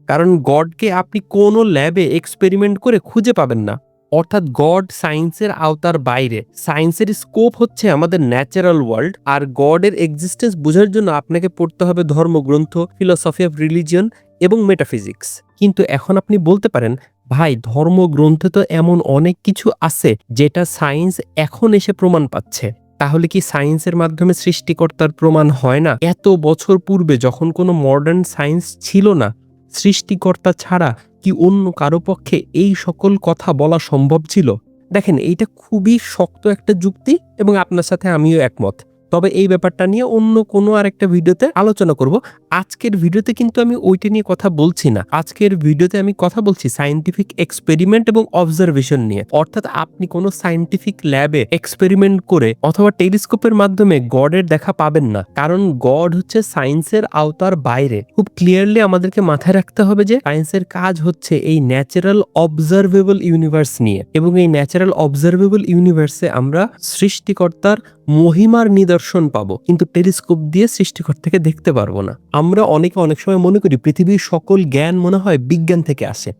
কারণ গডকে আপনি কোনো ল্যাবে এক্সপেরিমেন্ট করে খুঁজে পাবেন না। অর্থাৎ গড সায়েন্সের আওতার বাইরে। সায়েন্সের স্কোপ হচ্ছে আমাদের ন্যাচারাল ওয়ার্ল্ড, আর গডের এক্সিস্টেন্স বোঝার জন্য আপনাকে পড়তে হবে ধর্মগ্রন্থ, ফিলোসফি অফ রিলিজিয়ন এবং মেটাফিজিক্স। কিন্তু এখন আপনি বলতে পারেন, ভাই ধর্মগ্রন্থে তো এমন অনেক কিছু আছে যেটা সায়েন্স এখন এসে প্রমাণ পাচ্ছে, তাহলে কি সায়েন্সের মাধ্যমে সৃষ্টিকর্তার প্রমাণ হয় না? এত বছর পূর্বে যখন কোনো মডার্ন সায়েন্স ছিল না, সৃষ্টিকর্তা ছাড়া কি অন্য কারো পক্ষে এই সকল কথা বলা সম্ভব ছিল? দেখেন, এইটা খুবই শক্ত একটা যুক্তি এবং আপনার সাথে আমিও একমত। তবে এই ব্যাপারটা নিয়ে অন্য কোনো আরেকটা ভিডিওতে আলোচনা করব। আজকের ভিডিওতে কিন্তু আমি ওইটা নিয়ে কথা বলছি না। আজকের ভিডিওতে আমি কথা বলছি সায়েন্টিফিক এক্সপেরিমেন্ট এবং অবজারভেশন নিয়ে। অর্থাৎ আপনি কোনো সায়েন্টিফিক ল্যাবে এক্সপেরিমেন্ট করে অথবা টেলিস্কোপের মাধ্যমে গডের দেখা পাবেন না, কারণ গড হচ্ছে সায়েন্সের আওতার বাইরে। খুব ক্লিয়ারলি আমাদেরকে মাথায় রাখতে হবে যে সায়েন্সের কাজ হচ্ছে এই ন্যাচারাল অবজারভেবল ইউনিভার্স নিয়ে, এবং এই ন্যাচারাল অবজারভেবল ইউনিভার্সে আমরা সৃষ্টিকর্তার মহিমার নিদর্শন পাবো, কিন্তু টেলিস্কোপ দিয়ে সৃষ্টিকর্তাকে দেখতে পারবো না। আমরা অনেকে অনেক সময় মনে করি পৃথিবীর সকল জ্ঞান মনে হয় বিজ্ঞান থেকে আসে।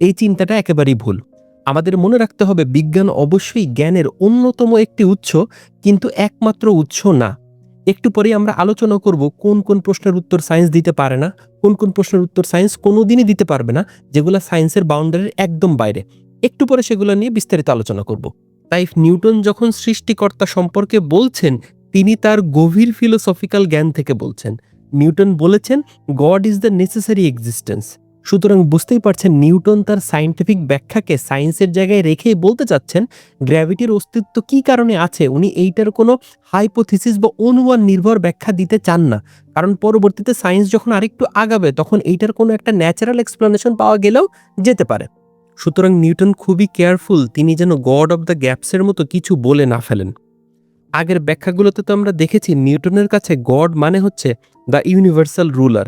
এই চিন্তাটা একেবারেই ভুল। আমাদের মনে রাখতে হবে বিজ্ঞান অবশ্যই জ্ঞানের অন্যতম একটি উৎস, কিন্তু একমাত্র উৎস না। একটু পরেই আমরা আলোচনা করব কোন কোন প্রশ্নের উত্তর সায়েন্স দিতে পারে না, কোন কোন প্রশ্নের উত্তর সায়েন্স কোনোদিনই দিতে পারবে না, যেগুলো সায়েন্সের বাউন্ডারির একদম বাইরে। একটু পরে সেগুলো নিয়ে বিস্তারিত আলোচনা করব। তাই নিউটন যখন সৃষ্টিকর্তা সম্পর্কে বলছেন, তিনি তার গভীর ফিলোসফিক্যাল জ্ঞান থেকে বলছেন। নিউটন বলেছেন god is the necessary existence. সুতরাং বুঝতেই পারছেন নিউটন তার সায়েন্টিফিক ব্যাখ্যাকে সায়েন্সের জায়গায় রেখেই বলতে চাচ্ছেন গ্র্যাভিটির অস্তিত্ব কি কারণে আছে। উনি এইটার কোনো হাইপোথিসিস বা অনুমান নির্ভর ব্যাখ্যা দিতে চান না, কারণ পরবর্তীতে সায়েন্স যখন আরেকটু আগাবে তখন এইটার কোনো একটা ন্যাচারাল এক্সপ্লেনেশন পাওয়া গেলেও যেতে পারে। সুতরাং নিউটন খুবই কেয়ারফুল তিনি যেন গড অব দ্য গ্যাপসের মতো কিছু বলে না ফেলেন। আগের ব্যাখ্যাগুলোতে তো আমরা দেখেছি নিউটনের কাছে গড মানে হচ্ছে দ্য ইউনিভার্সাল রুলার,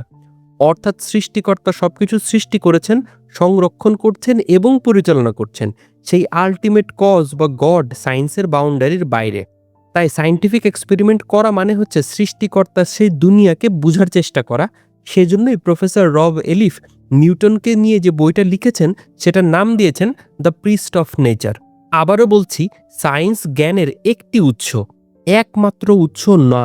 অর্থাৎ সৃষ্টিকর্তা সবকিছু সৃষ্টি করেছেন, সংরক্ষণ করছেন এবং পরিচালনা করছেন। সেই আলটিমেট কজ বা গড সায়েন্সের বাউন্ডারির বাইরে। তাই সায়েন্টিফিক এক্সপেরিমেন্ট করা মানে হচ্ছে সৃষ্টিকর্তা সেই দুনিয়াকে বোঝার চেষ্টা করা। সেজন্যই প্রফেসর রব এলিফ নিউটনকে নিয়ে যে বইটা লিখেছেন সেটার নাম দিয়েছেন দ্য প্রিস্ট অফ নেচার। আবারও বলছি, সায়েন্স জ্ঞানের একটি উৎস, একমাত্র উৎস না।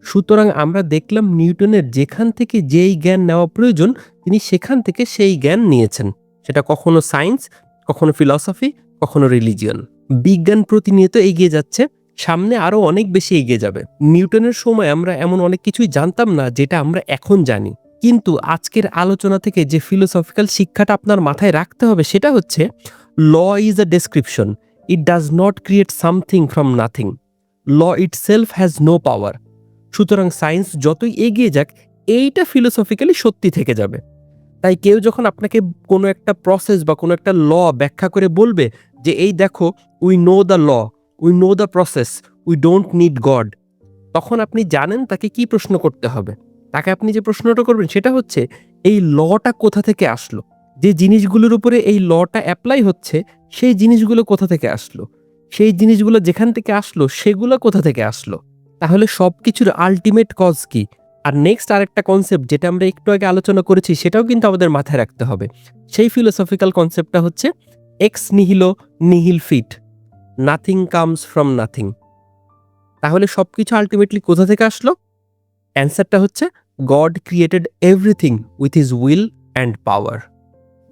সুতরাং আমরা দেখলাম নিউটনের যেখান থেকে যেই জ্ঞান নেওয়া প্রয়োজন তিনি সেখান থেকে সেই জ্ঞান নিয়েছেন। সেটা কখনো সায়েন্স, কখনো ফিলসফি, কখনো রিলিজিয়ন। বিজ্ঞান প্রতিনিয়ত এগিয়ে যাচ্ছে, সামনে আরো অনেক বেশি এগিয়ে যাবে। নিউটনের সময় আমরা এমন অনেক কিছুই জানতাম না যেটা আমরা এখন জানি। কিন্তু আজকের আলোচনা থেকে যে ফিলোসফিক্যাল শিক্ষাটা আপনার মাথায় রাখতে হবে সেটা হচ্ছে law is a description, it does not create something from nothing. Law itself has no power. সুতরাং সায়েন্স যতই এগিয়ে যাক এইটা ফিলোসফিক্যালি সত্যি থেকে যাবে। তাই কেউ যখন আপনাকে কোনো একটা প্রসেস বা কোনো একটা ল ব্যাখ্যা করে বলবে যে এই দেখো, we know the law, we know the process, we don't need God, তখন আপনি জানেন তাকে কি প্রশ্ন করতে হবে। তাকে আপনি যে প্রশ্নটা করবেন সেটা হচ্ছে, এই লটা কোথা থেকে আসলো, যে জিনিসগুলোর উপরে এই লটা অ্যাপ্লাই হচ্ছে সেই জিনিসগুলো কোথা থেকে আসলো, সেই জিনিসগুলো যেখান থেকে আসলো সেগুলো কোথা থেকে আসলো, তাহলে সব কিছুর আলটিমেট কজ কি। আর নেক্সট আরেকটা কনসেপ্ট যেটা আমরা একটু আগে আলোচনা করেছি সেটাও কিন্তু আমাদের মাথায় রাখতে হবে। সেই ফিলোসফিক্যাল কনসেপ্টটা হচ্ছে ex nihilo nihil fit, nothing comes from nothing. তাহলে সবকিছু আলটিমেটলি কোথা থেকে আসলো? অ্যান্সারটা হচ্ছে God created everything with his will and power.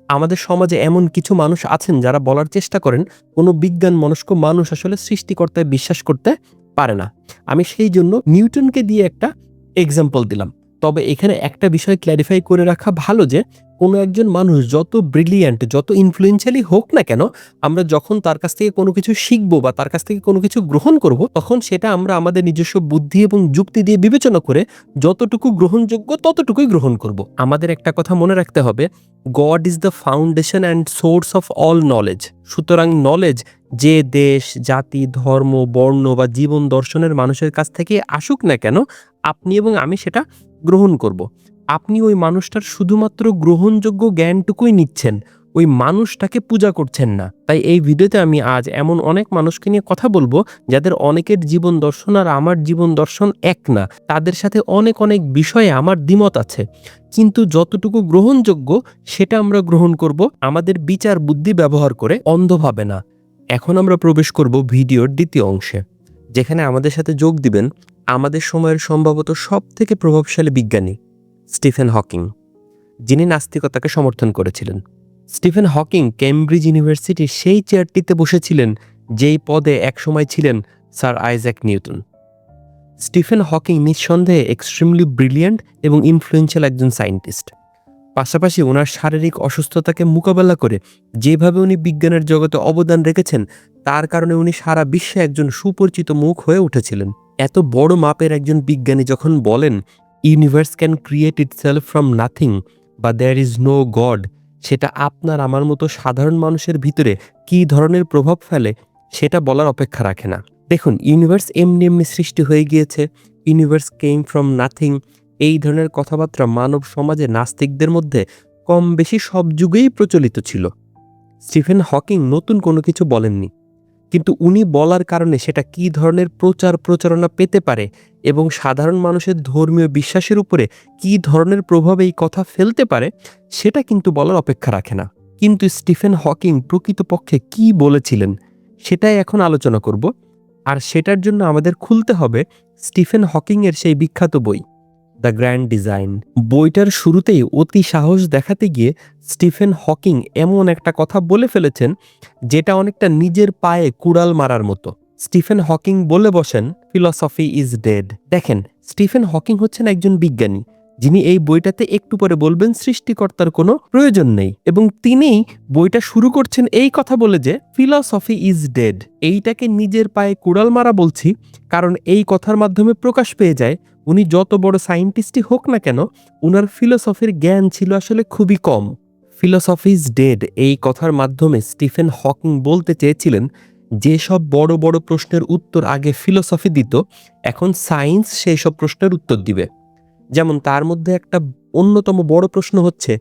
আমাদের সমাজে এমন কিছু মানুষ আছেন যারা বলার চেষ্টা করেন কোনো বিজ্ঞান মনস্ক মানুষ আসলে সৃষ্টিকর্তায় বিশ্বাস করতে পারে না। আমি সেই জন্য নিউটনকে দিয়ে একটা এক্সাম্পল দিলাম। তবে এখানে একটা বিষয় ক্ল্যারিফাই করে রাখা ভালো যে কোনো একজন মানুষ যত ব্রিলিয়ান্ট, যত ইনফ্লুয়েন্সিয়ালি হোক না কেন, আমরা যখন তার কাছ থেকে কোনো কিছু শিখবো বা তার কাছ থেকে কোনো কিছু গ্রহণ করব, তখন সেটা আমরা আমাদের নিজস্ব বুদ্ধি এবং যুক্তি দিয়ে বিবেচনা করে যতটুকু গ্রহণযোগ্য ততটুকুই গ্রহণ করব। আমাদের একটা কথা মনে রাখতে হবে, god is the foundation and source of all knowledge. সুতরাং নলেজ যে দেশ, জাতি, ধর্ম, বর্ণ বা জীবন দর্শনের মানুষের কাছ থেকে আসুক না কেন, আপনি এবং আমি সেটা গ্রহণ করব। আপনি ওই মানুষটার শুধুমাত্র গ্রহণযোগ্য জ্ঞানটুকুই নিচ্ছেন, ওই মানুষটাকে পূজা করছেন না। তাই এই ভিডিওতে আমি আজ এমন অনেক মানুষকে নিয়ে কথা বলবো যাদের অনেকের জীবন দর্শন আর আমার জীবন দর্শন এক না, তাদের সাথে অনেক অনেক বিষয়ে আমার দ্বিমত আছে, কিন্তু যতটুকু গ্রহণযোগ্য সেটা আমরা গ্রহণ করব আমাদের বিচার বুদ্ধি ব্যবহার করে, অন্ধভাবে না। এখন আমরা প্রবেশ করব ভিডিওর দ্বিতীয় অংশে, যেখানে আমাদের সাথে যোগ দিবেন আমাদের সময়ের সম্ভবত সব থেকে প্রভাবশালী বিজ্ঞানী স্টিফেন হকিং, যিনি নাস্তিকতাকে সমর্থন করেছিলেন। স্টিফেন হকিং কেমব্রিজ ইউনিভার্সিটির সেই চেয়ারটিতে বসেছিলেন যেই পদে একসময় ছিলেন sir Isaac Newton. Stephen Hawking নিঃসন্দেহে এক্সট্রিমলি ব্রিলিয়ান্ট এবং ইনফ্লুয়েন্সিয়াল একজন সায়েন্টিস্ট। পাশাপাশি ওনার শারীরিক অসুস্থতাকে মোকাবেলা করে যেভাবে উনি বিজ্ঞানের জগতে অবদান রেখেছেন, তার কারণে উনি সারা বিশ্বে একজন সুপরিচিত মুখ হয়ে উঠেছিলেন। এত বড় মাপের একজন বিজ্ঞানী যখন বলেন universe can create itself from nothing বা দেয়ার ইজ নো গড, সেটা আপনার আমার মতো সাধারণ মানুষের ভিতরে কী ধরনের প্রভাব ফেলে সেটা বলার অপেক্ষা রাখে না। দেখুন, ইউনিভার্স এমনি এমনি সৃষ্টি হয়ে গিয়েছে, ইউনিভার্স কেম ফ্রম নাথিং, এই ধরনের কথাবার্তা মানব সমাজে নাস্তিকদের মধ্যে কম বেশি সব যুগেই প্রচলিত ছিল। স্টিফেন হকিং নতুন কোনো কিছু বলেননি, কিন্তু উনি বলার কারণে সেটা কী ধরনের প্রচারণা পেতে পারে এবং সাধারণ মানুষের ধর্মীয় বিশ্বাসের উপরে কী ধরনের প্রভাব এই কথা ফেলতে পারে সেটা কিন্তু বলার অপেক্ষা রাখে না। কিন্তু স্টিফেন হকিং প্রকৃতপক্ষে কী বলেছিলেন সেটাই এখন আলোচনা করব, আর সেটার জন্য আমাদের খুলতে হবে স্টিফেন হকিংয়ের সেই বিখ্যাত বই দ্য গ্র্যান্ড ডিজাইন। বইটার শুরুতেই অতি সাহস দেখাতে গিয়ে স্টিফেন হকিং এমন একটা কথা বলে ফেলেছেন যেটা অনেকটা নিজের পায়ে কুড়াল মারার মতো। স্টিফেন হকিং বলে বসেন ফিলসফি ইজ ডেড। দেখেন, স্টিফেন হকিং হচ্ছেন একজন বিজ্ঞানী যিনি এই বইটাতে একটু পরে বলবেন সৃষ্টিকর্তার কোনো প্রয়োজন নেই, এবং তিনিই বইটা শুরু করছেন এই কথা বলে যে ফিলসফি ইজ ডেড। এইটাকে নিজের পায়ে কুড়াল মারা বলছি কারণ এই কথার মাধ্যমে প্রকাশ পেয়ে যায় উনি যত বড় সায়েন্টিস্টই হোক না কেন, উনার ফিলসফির জ্ঞান ছিল আসলে খুবই কম। ফিলসফি ইজ ডেড এই কথার মাধ্যমে স্টিফেন হকিং বলতে চেয়েছিলেন যেসব বড় বড় প্রশ্নের উত্তর আগে ফিলসফি দিত, এখন সায়েন্স সেই সব প্রশ্নের উত্তর দিবে। যেমন তার মধ্যে একটা অন্যতম বড় প্রশ্ন হচ্ছে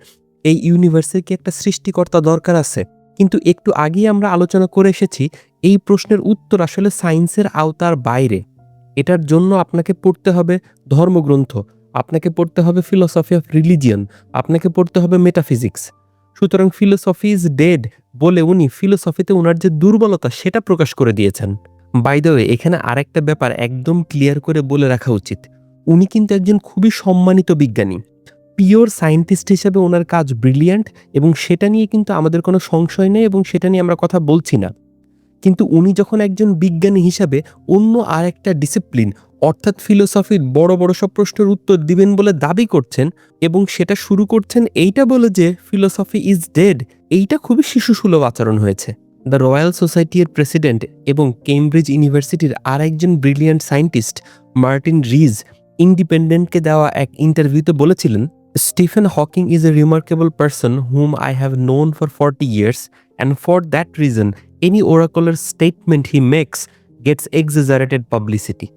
এই ইউনিভার্সের কি একটা সৃষ্টিকর্তা দরকার আছে? কিন্তু একটু আগেই আমরা আলোচনা করে এসেছি এই প্রশ্নের উত্তর আসলে সায়েন্সের আওতার বাইরে। এটার জন্য আপনাকে পড়তে হবে ধর্মগ্রন্থ, আপনাকে পড়তে হবে ফিলসফি অফ রিলিজিয়ন, আপনাকে পড়তে হবে মেটাফিজিক্স। সুতরাং ফিলসফি ইজ ডেড বলে উনি ফিলসফিতে উনার যে দুর্বলতা সেটা প্রকাশ করে দিয়েছেন। বাই দ্য ওয়ে, এখানে আরেকটা ব্যাপার একদম ক্লিয়ার করে বলে রাখা উচিত, উনি কিন্তু একজন খুবই সম্মানিত বিজ্ঞানী। পিওর সায়েন্টিস্ট হিসেবে ওনার কাজ ব্রিলিয়ান্ট এবং সেটা নিয়ে কিন্তু আমাদের কোনো সংশয় নেই এবং সেটা নিয়ে আমরা কথা বলছি না। কিন্তু উনি যখন একজন বিজ্ঞানী হিসাবে অন্য আরেকটা ডিসিপ্লিন অর্থাৎ ফিলোসফির বড় বড় সব প্রশ্নের উত্তর দিবেন বলে দাবি করছেন এবং সেটা শুরু করছেন এইটা বলে যে ফিলোসফি ইজ ডেড, এইটা খুবই শিশুসুলভ আচরণ হয়েছে। দ্য রয়্যাল সোসাইটির প্রেসিডেন্ট এবং কেমব্রিজ ইউনিভার্সিটির আরেকজন ব্রিলিয়ান্ট সায়েন্টিস্ট মার্টিন রিজ ইন্ডিপেন্ডেন্টকে দেওয়া এক ইন্টারভিউতে বলেছিলেন Stephen Hawking is a remarkable person whom I have known for 40 years, and for that reason, any oracular statement he makes gets exaggerated publicity.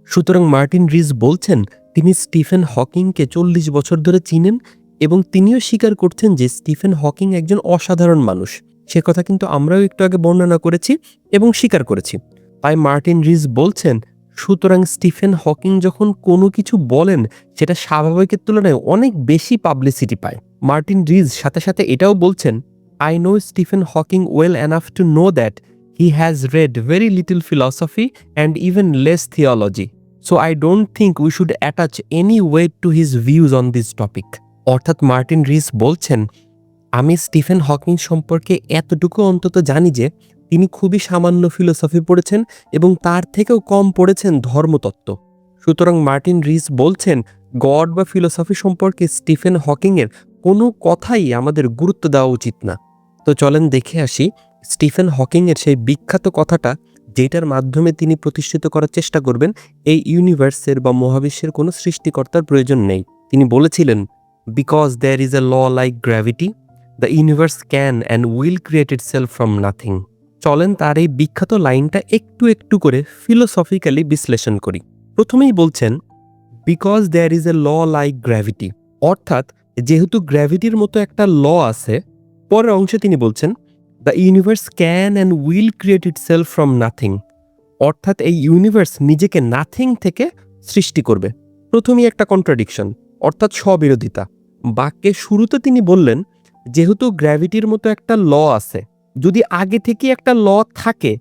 সুতরাং Martin Rees বলছেন তিনি Stephen হকিংকে 40 বছর ধরে চিনেন এবং তিনিও স্বীকার করছেন যে স্টিফেন হকিং একজন অসাধারণ মানুষ। সে কথা কিন্তু আমরাও একটু আগে বর্ণনা করেছি এবং স্বীকার করেছি। তাই মার্টিন রিজ বলছেন সুতরাং স্টিফেন হকিং যখন কোনো কিছু বলেন সেটা স্বাভাবিকের তুলনায় অনেক বেশি পাবলিসিটি পায়। মার্টিন রিজ সাথে সাথে এটাও বলছেন I know Stephen Hawking well enough to know that he has read very little philosophy and even less theology, so I don't think we should attach any weight to his views on this topic. অর্থাৎ Martin Rees বলছেন আমি Stephen Hawking সম্পর্কে এতটুকু অন্তত জানি যে তিনি খুবই সামান্য ফিলোসফি পড়েছেন এবং তার থেকেও কম পড়েছেন ধর্মতত্ত্ব। সুতরাং মার্টিন রিজ বলছেন গড বা ফিলোসফি সম্পর্কে স্টিফেন হকিংয়ের কোনো কথাই আমাদের গুরুত্ব দেওয়া উচিত না। তো চলেন দেখে আসি স্টিফেন হকিংয়ের সেই বিখ্যাত কথাটা যেটার মাধ্যমে তিনি প্রতিষ্ঠিত করার চেষ্টা করবেন এই ইউনিভার্সের বা মহাবিশ্বের কোনো সৃষ্টিকর্তার প্রয়োজন নেই। তিনি বলেছিলেন because there is a law like gravity the universe can and will create itself from nothing. চলেন তার এই বিখ্যাত লাইনটা একটু একটু করে ফিলোসফিক্যালি বিশ্লেষণ করি। প্রথমেই বলছেন because there is a law like gravity, অর্থাৎ যেহেতু গ্র্যাভিটির মতো একটা ল আছে। পরের অংশে তিনি বলছেন the universe can and will create itself from nothing, অর্থাৎ এই ইউনিভার্স নিজেকে নাথিং থেকে সৃষ্টি করবে। প্রথমেই একটা কন্ট্রাডিকশন, অর্থাৎ স্ববিরোধিতা। বাক্যের শুরুতে তিনি বললেন যেহেতু গ্র্যাভিটির মতো একটা ল আছে, যদি আগে থেকে একটা ল থাকে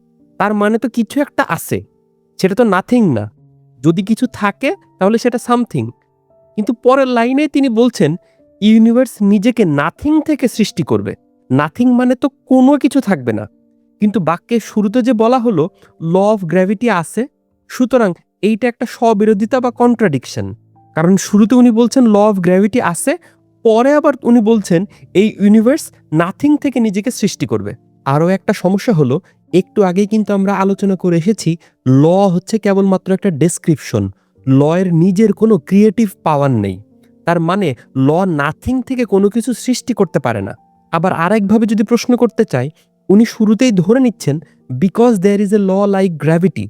তার মানে তো কিছু একটা আছে, সেটা তো নাথিং না। যদি কিছু থাকে তাহলে সেটা সামথিং। কিন্তু পরের লাইনে তিনি বলছেন ইউনিভার্স নিজেকে নাথিং থেকে সৃষ্টি করবে। নাথিং মানে তো কোনো কিছু থাকবে না, কিন্তু বাক্যের শুরুতে যে বলা হলো ল অফ গ্র্যাভিটি আছে, সুতরাং এইটা একটা স্ববিরোধিতা বা কন্ট্রাডিকশন। কারণ শুরুতে উনি বলছেন ল অফ গ্র্যাভিটি আছে, পরে আবার উনি বলছেন এই ইউনিভার্স নাথিং থেকে নিজেকে সৃষ্টি করবে। আরও একটা সমস্যা হলো একটু আগেই কিন্তু আমরা আলোচনা করে এসেছি ল হচ্ছে কেবলমাত্র একটা ডেসক্রিপশন, লয়ের নিজের কোনো ক্রিয়েটিভ পাওয়ার নেই। তার মানে ল নাথিং থেকে কোনো কিছু সৃষ্টি করতে পারে না। আবার আরেকভাবে যদি প্রশ্ন করতে চাই, উনি শুরুতেই ধরে নিচ্ছেন because there is a law like gravity.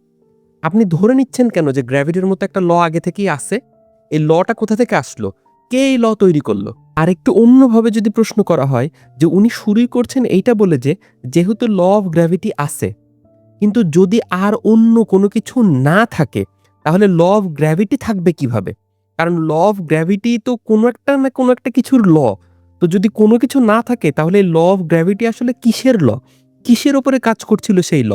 আপনি ধরে নিচ্ছেন কেন যে গ্র্যাভিটির মতো একটা ল আগে থেকেই আছে? এই লটা কোথা থেকে আসলো? কে এই ল তৈরি করলো? আর একটু অন্যভাবে যদি প্রশ্ন করা হয় যে উনি শুরুই করছেন এইটা বলে যে যেহেতু ল অফ গ্র্যাভিটি আছে, কিন্তু যদি আর অন্য কোনো কিছু না থাকে তাহলে ল অফ গ্র্যাভিটি থাকবে কিভাবে? কারণ ল অফ গ্র্যাভিটি তো কোনো একটা না কোনো একটা কিছুর ল। তো যদি কোনো কিছু না থাকে তাহলে ল অফ গ্র্যাভিটি আসলে কিসের ল? কিসের ওপরে কাজ করছিল সেই ল?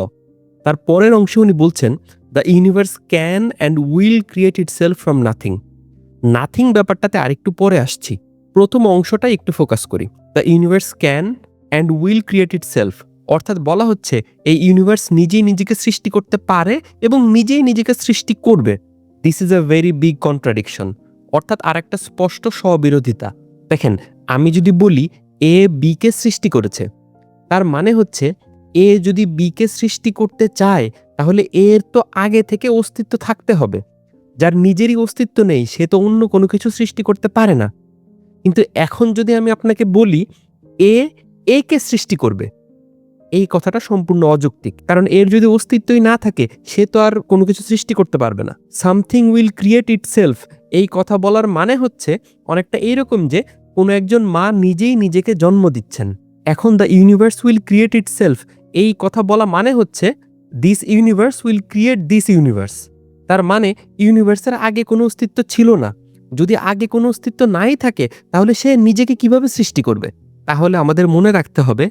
তার পরের অংশে উনি বলছেন the universe can and will create itself from nothing. Nothing ব্যাপারটাতে আরেকটু পরে আসছি, প্রথম অংশটাই একটু ফোকাস করি। The universe can and will create itself, অর্থাৎ বলা হচ্ছে এই ইউনিভার্স নিজেই নিজেকে সৃষ্টি করতে পারে এবং নিজেই নিজেকে সৃষ্টি করবে। This is a very big contradiction, অর্থাৎ আরেকটা স্পষ্ট স্ববিরোধিতা। দেখেন, আমি যদি বলি এ বিকে সৃষ্টি করেছে, তার মানে হচ্ছে এ যদি বিকে সৃষ্টি করতে চায় তাহলে এর তো আগে থেকে অস্তিত্ব থাকতে হবে। যার নিজেরই অস্তিত্ব নেই সে তো অন্য কোনো কিছু সৃষ্টি করতে পারে না। কিন্তু এখন যদি আমি আপনাকে বলি এ একে সৃষ্টি করবে, এই কথাটা সম্পূর্ণ অযৌক্তিক। কারণ এর যদি অস্তিত্বই না থাকে সে তো আর কোনো কিছু সৃষ্টি করতে পারবে না। সামথিং উইল ক্রিয়েট ইটসেলফ, এই কথা বলার মানে হচ্ছে অনেকটা এইরকম যে কোনো একজন মা নিজেই নিজেকে জন্ম দিচ্ছেন। এখন the universe will create itself, এই কথা বলা মানে হচ্ছে this universe will create this universe. তার মানে ইউনিভার্সের আগে কোনো অস্তিত্ব ছিল না। যদি আগে কোনো অস্তিত্ব নাই থাকে তাহলে সে নিজেকে কিভাবে সৃষ্টি করবে? তাহলে আমাদের মনে রাখতে হবে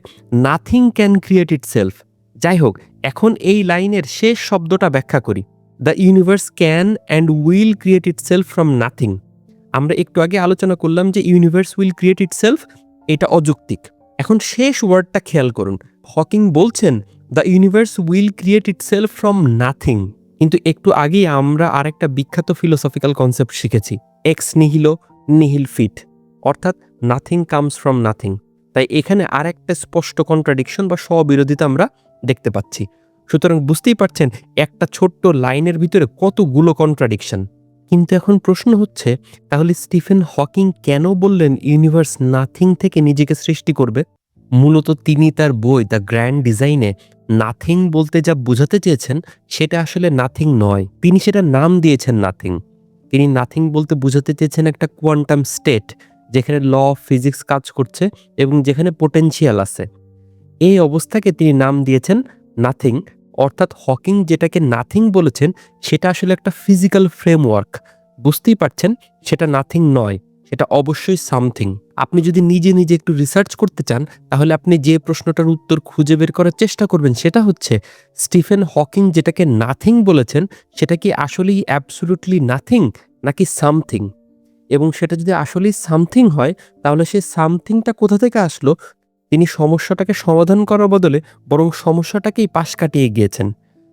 নাথিং ক্যান ক্রিয়েট ইটসেলফ। যাই হোক, এখন এই লাইনের শেষ শব্দটা ব্যাখ্যা করি। The universe can and will create itself from nothing. আমরা একটু আগে আলোচনা করলাম যে ইউনিভার্স উইল ক্রিয়েট ইটসেলফ, এটা অযৌক্তিক। এখন শেষ ওয়ার্ডটা খেয়াল করুন, হকিং বলছেন the universe will create itself from nothing. কিন্তু একটু আগেই আমরা আরেকটা বিখ্যাত ফিলোসফিক্যাল কনসেপ্ট শিখেছি, এক্স নিহিলো নিহিল ফিট, অর্থাৎ নাথিং কামস ফ্রম নাথিং। তাই এখানে আরেকটা স্পষ্ট কন্ট্রাডিকশন বা স্ববিরোধিতা আমরা দেখতে পাচ্ছি। সুতরাং বুঝতেই পারছেন একটা ছোট্ট লাইনের ভিতরে কতগুলো কন্ট্রাডিকশন। কিন্তু এখন প্রশ্ন হচ্ছে, তাহলে স্টিফেন হকিং কেন বললেন ইউনিভার্স নাথিং থেকে নিজেকে সৃষ্টি করবে? মূলত তিনি তার বই দ্য গ্র্যান্ড ডিজাইনে নাথিং বলতে যা বোঝাতে চেয়েছেন সেটা আসলে নাথিং নয়। তিনি সেটা নাম দিয়েছেন নাথিং। তিনি নাথিং বলতে বোঝাতে চেয়েছেন একটা কোয়ান্টাম স্টেট, যেখানে ল অফ ফিজিক্স কাজ করছে এবং যেখানে পোটেনশিয়াল আছে। এই অবস্থাকে তিনি নাম দিয়েছেন নাথিং। অর্থাৎ হকিং যেটাকে নাথিং বলেছেন সেটা আসলে একটা ফিজিক্যাল ফ্রেমওয়ার্ক। বুঝতেই পারছেন, সেটা নাথিং নয়, সেটা অবশ্যই সামথিং। আপনি যদি নিজে নিজে একটু রিসার্চ করতে চান, তাহলে আপনি যে প্রশ্নটার উত্তর খুঁজে বের করার চেষ্টা করবেন সেটা হচ্ছে, স্টিফেন হকিং যেটাকে নাথিং বলেছেন সেটা কি আসলেই অ্যাবসলিউটলি নাথিং নাকি সামথিং? এবং সেটা যদি আসলেই সামথিং হয়, তাহলে সেই সামথিংটা কোথা থেকে আসলো? তিনি সমস্যাটাকে সমাধান করার বদলে বরং সমস্যাটাকেই পাশ কাটিয়ে গিয়েছেন।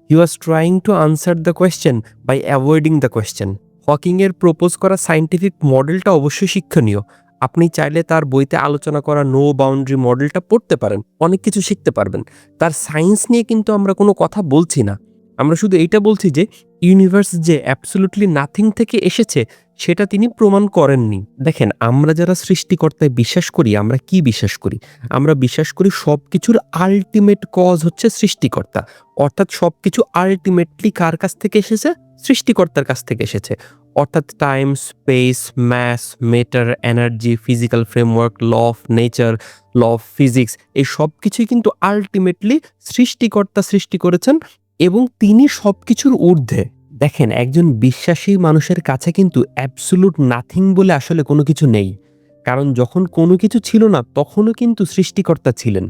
He was trying to answer the question by avoiding the question. হকিংয়ের প্রপোজ করা সায়েন্টিফিক মডেলটা অবশ্যই শিক্ষণীয়। আপনি চাইলে তার বইতে আলোচনা করা নো বাউন্ডারি মডেলটা পড়তে পারেন, অনেক কিছু শিখতে পারবেন। তার সায়েন্স নিয়ে কিন্তু আমরা কোনো কথা বলছি না, আমরা শুধু এইটা বলছি যে ইউনিভার্স যে অ্যাবসলিউটলি নাথিং থেকে এসেছে সেটা তিনি প্রমাণ করেননি। দেখেন, আমরা যারা সৃষ্টিকর্তায় বিশ্বাস করি, আমরা কি বিশ্বাস করি? আমরা বিশ্বাস করি সবকিছুর আলটিমেট কজ হচ্ছে সৃষ্টিকর্তা। অর্থাৎ সবকিছু আলটিমেটলি কার কাছ থেকে এসেছে? সৃষ্টিকর্তার কাছ থেকে এসেছে। অর্থাৎ time, space, mass, matter, energy, physical framework, law of nature, law of physics, এই সব কিছুই কিন্তু আলটিমেটলি সৃষ্টিকর্তা সৃষ্টি করেছেন এবং তিনি সবকিছুর ঊর্ধ্বে। দেখেন, একজন বিশ্বাসী মানুষের কাছে কিন্তু অ্যাবসোলুট নাথিং বলে আসলে কোনো কিছু নেই। কারণ যখন কোনো কিছু ছিল না, তখনও কিন্তু সৃষ্টিকর্তা ছিলেন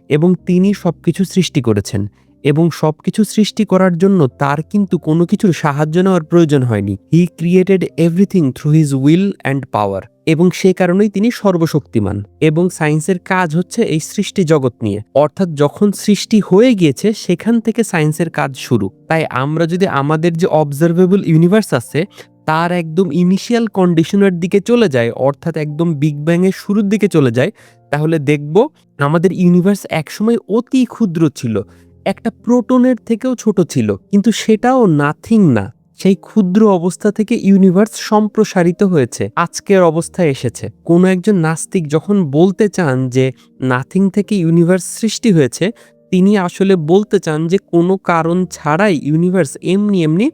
এবং তিনি সবকিছু সৃষ্টি করেছেন। এবং সবকিছু সৃষ্টি করার জন্য তার কিন্তু কোনো কিছুর সাহায্য নেওয়ার প্রয়োজন হয়নি। হি created everything through his will and পাওয়ার। এবং সে কারণেই তিনি সর্বশক্তিমান। এবং সায়েন্সের কাজ হচ্ছে এই সৃষ্টি জগৎ নিয়ে। অর্থাৎ যখন সৃষ্টি হয়ে গিয়েছে সেখান থেকে সায়েন্সের কাজ শুরু। তাই আমরা যদি আমাদের যে অবজারভেবল ইউনিভার্স আছে তার একদম ইনিশিয়াল কন্ডিশনের দিকে চলে যায়, অর্থাৎ একদম বিগ ব্যাং এর শুরুর দিকে চলে যায়, তাহলে দেখব আমাদের ইউনিভার্স একসময় অতি ক্ষুদ্র ছিল, একটা প্রোটনের থেকেও ছোট ছিল, কিন্তু সেটাও নাথিং না। সেই ক্ষুদ্র অবস্থা থেকে ইউনিভার্স সম্প্রসারিত হয়েছে, আজকের অবস্থায় এসেছে। কোনো একজন নাস্তিক যখন বলতে চান যে নাথিং থেকে ইউনিভার্স সৃষ্টি হয়েছে, তিনি আসলে বলতে চান যে কোনো কারণ ছাড়াই ইউনিভার্স এমনি এমনি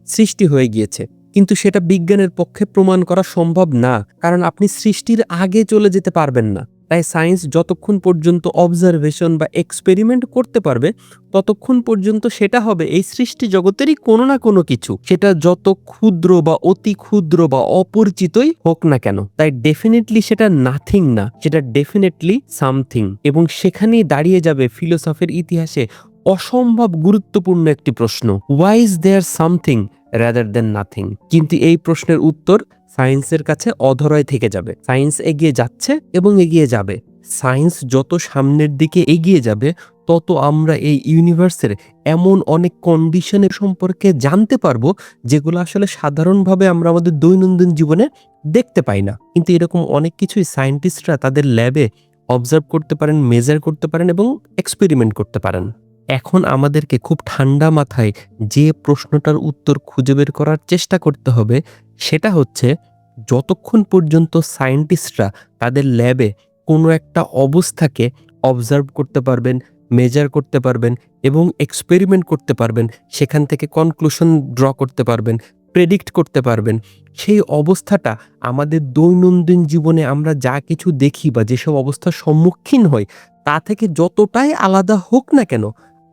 সৃষ্টি হয়ে গিয়েছে। কিন্তু সেটা বিজ্ঞানের পক্ষে প্রমাণ করা সম্ভব না, কারণ আপনি সৃষ্টির আগে চলে যেতে পারবেন না। তাই সায়েন্স যতক্ষণ পর্যন্ত অবজারভেশন বা এক্সপেরিমেন্ট করতে পারবে, ততক্ষণ পর্যন্ত সেটা হবে এই সৃষ্টি জগতেরই কোনো না কোনো কিছু, সেটা যত ক্ষুদ্র বা অতি ক্ষুদ্র বা অপরিচিতই হোক না কেন। তাই ডেফিনেটলি সেটা নাথিং না, সেটা ডেফিনেটলি সামথিং। এবং সেখানেই দাঁড়িয়ে যাবে ফিলোসফির ইতিহাসে অসম্ভব গুরুত্বপূর্ণ একটি প্রশ্ন, why is there something rather than nothing? কিন্তু এই প্রশ্নের উত্তর সায়েন্সের কাছে অধরায় থেকে যাবে। সায়েন্স এগিয়ে যাচ্ছে এবং এগিয়ে যাবে। সায়েন্স যত সামনের দিকে এগিয়ে যাবে, তত আমরা এই ইউনিভার্সের এমন অনেক কন্ডিশনের সম্পর্কে জানতে পারবো যেগুলো আসলে সাধারণভাবে আমরা আমাদের দৈনন্দিন জীবনে দেখতে পাই না। কিন্তু এরকম অনেক কিছুই সায়েন্টিস্টরা তাদের ল্যাবে অবজার্ভ করতে পারেন, মেজার করতে পারেন এবং এক্সপেরিমেন্ট করতে পারেন। এখন আমাদেরকে খুব ঠান্ডা মাথায় যে প্রশ্নটার উত্তর খুঁজে বের করার চেষ্টা করতে হবে সেটা হচ্ছে, যতক্ষণ পর্যন্ত সায়েন্টিস্টরা তাদের ল্যাবে কোনো একটা অবস্থাকে অবজার্ভ করতে পারবেন, মেজার করতে পারবেন এবং এক্সপেরিমেন্ট করতে পারবেন, সেখান থেকে কনক্লুশন ড্র করতে পারবেন, প্রেডিক্ট করতে পারবেন, সেই অবস্থাটা আমাদের দৈনন্দিন জীবনে আমরা যা কিছু দেখি বা যেসব অবস্থার সম্মুখীন হই তা থেকে যতটাই আলাদা হোক না কেন,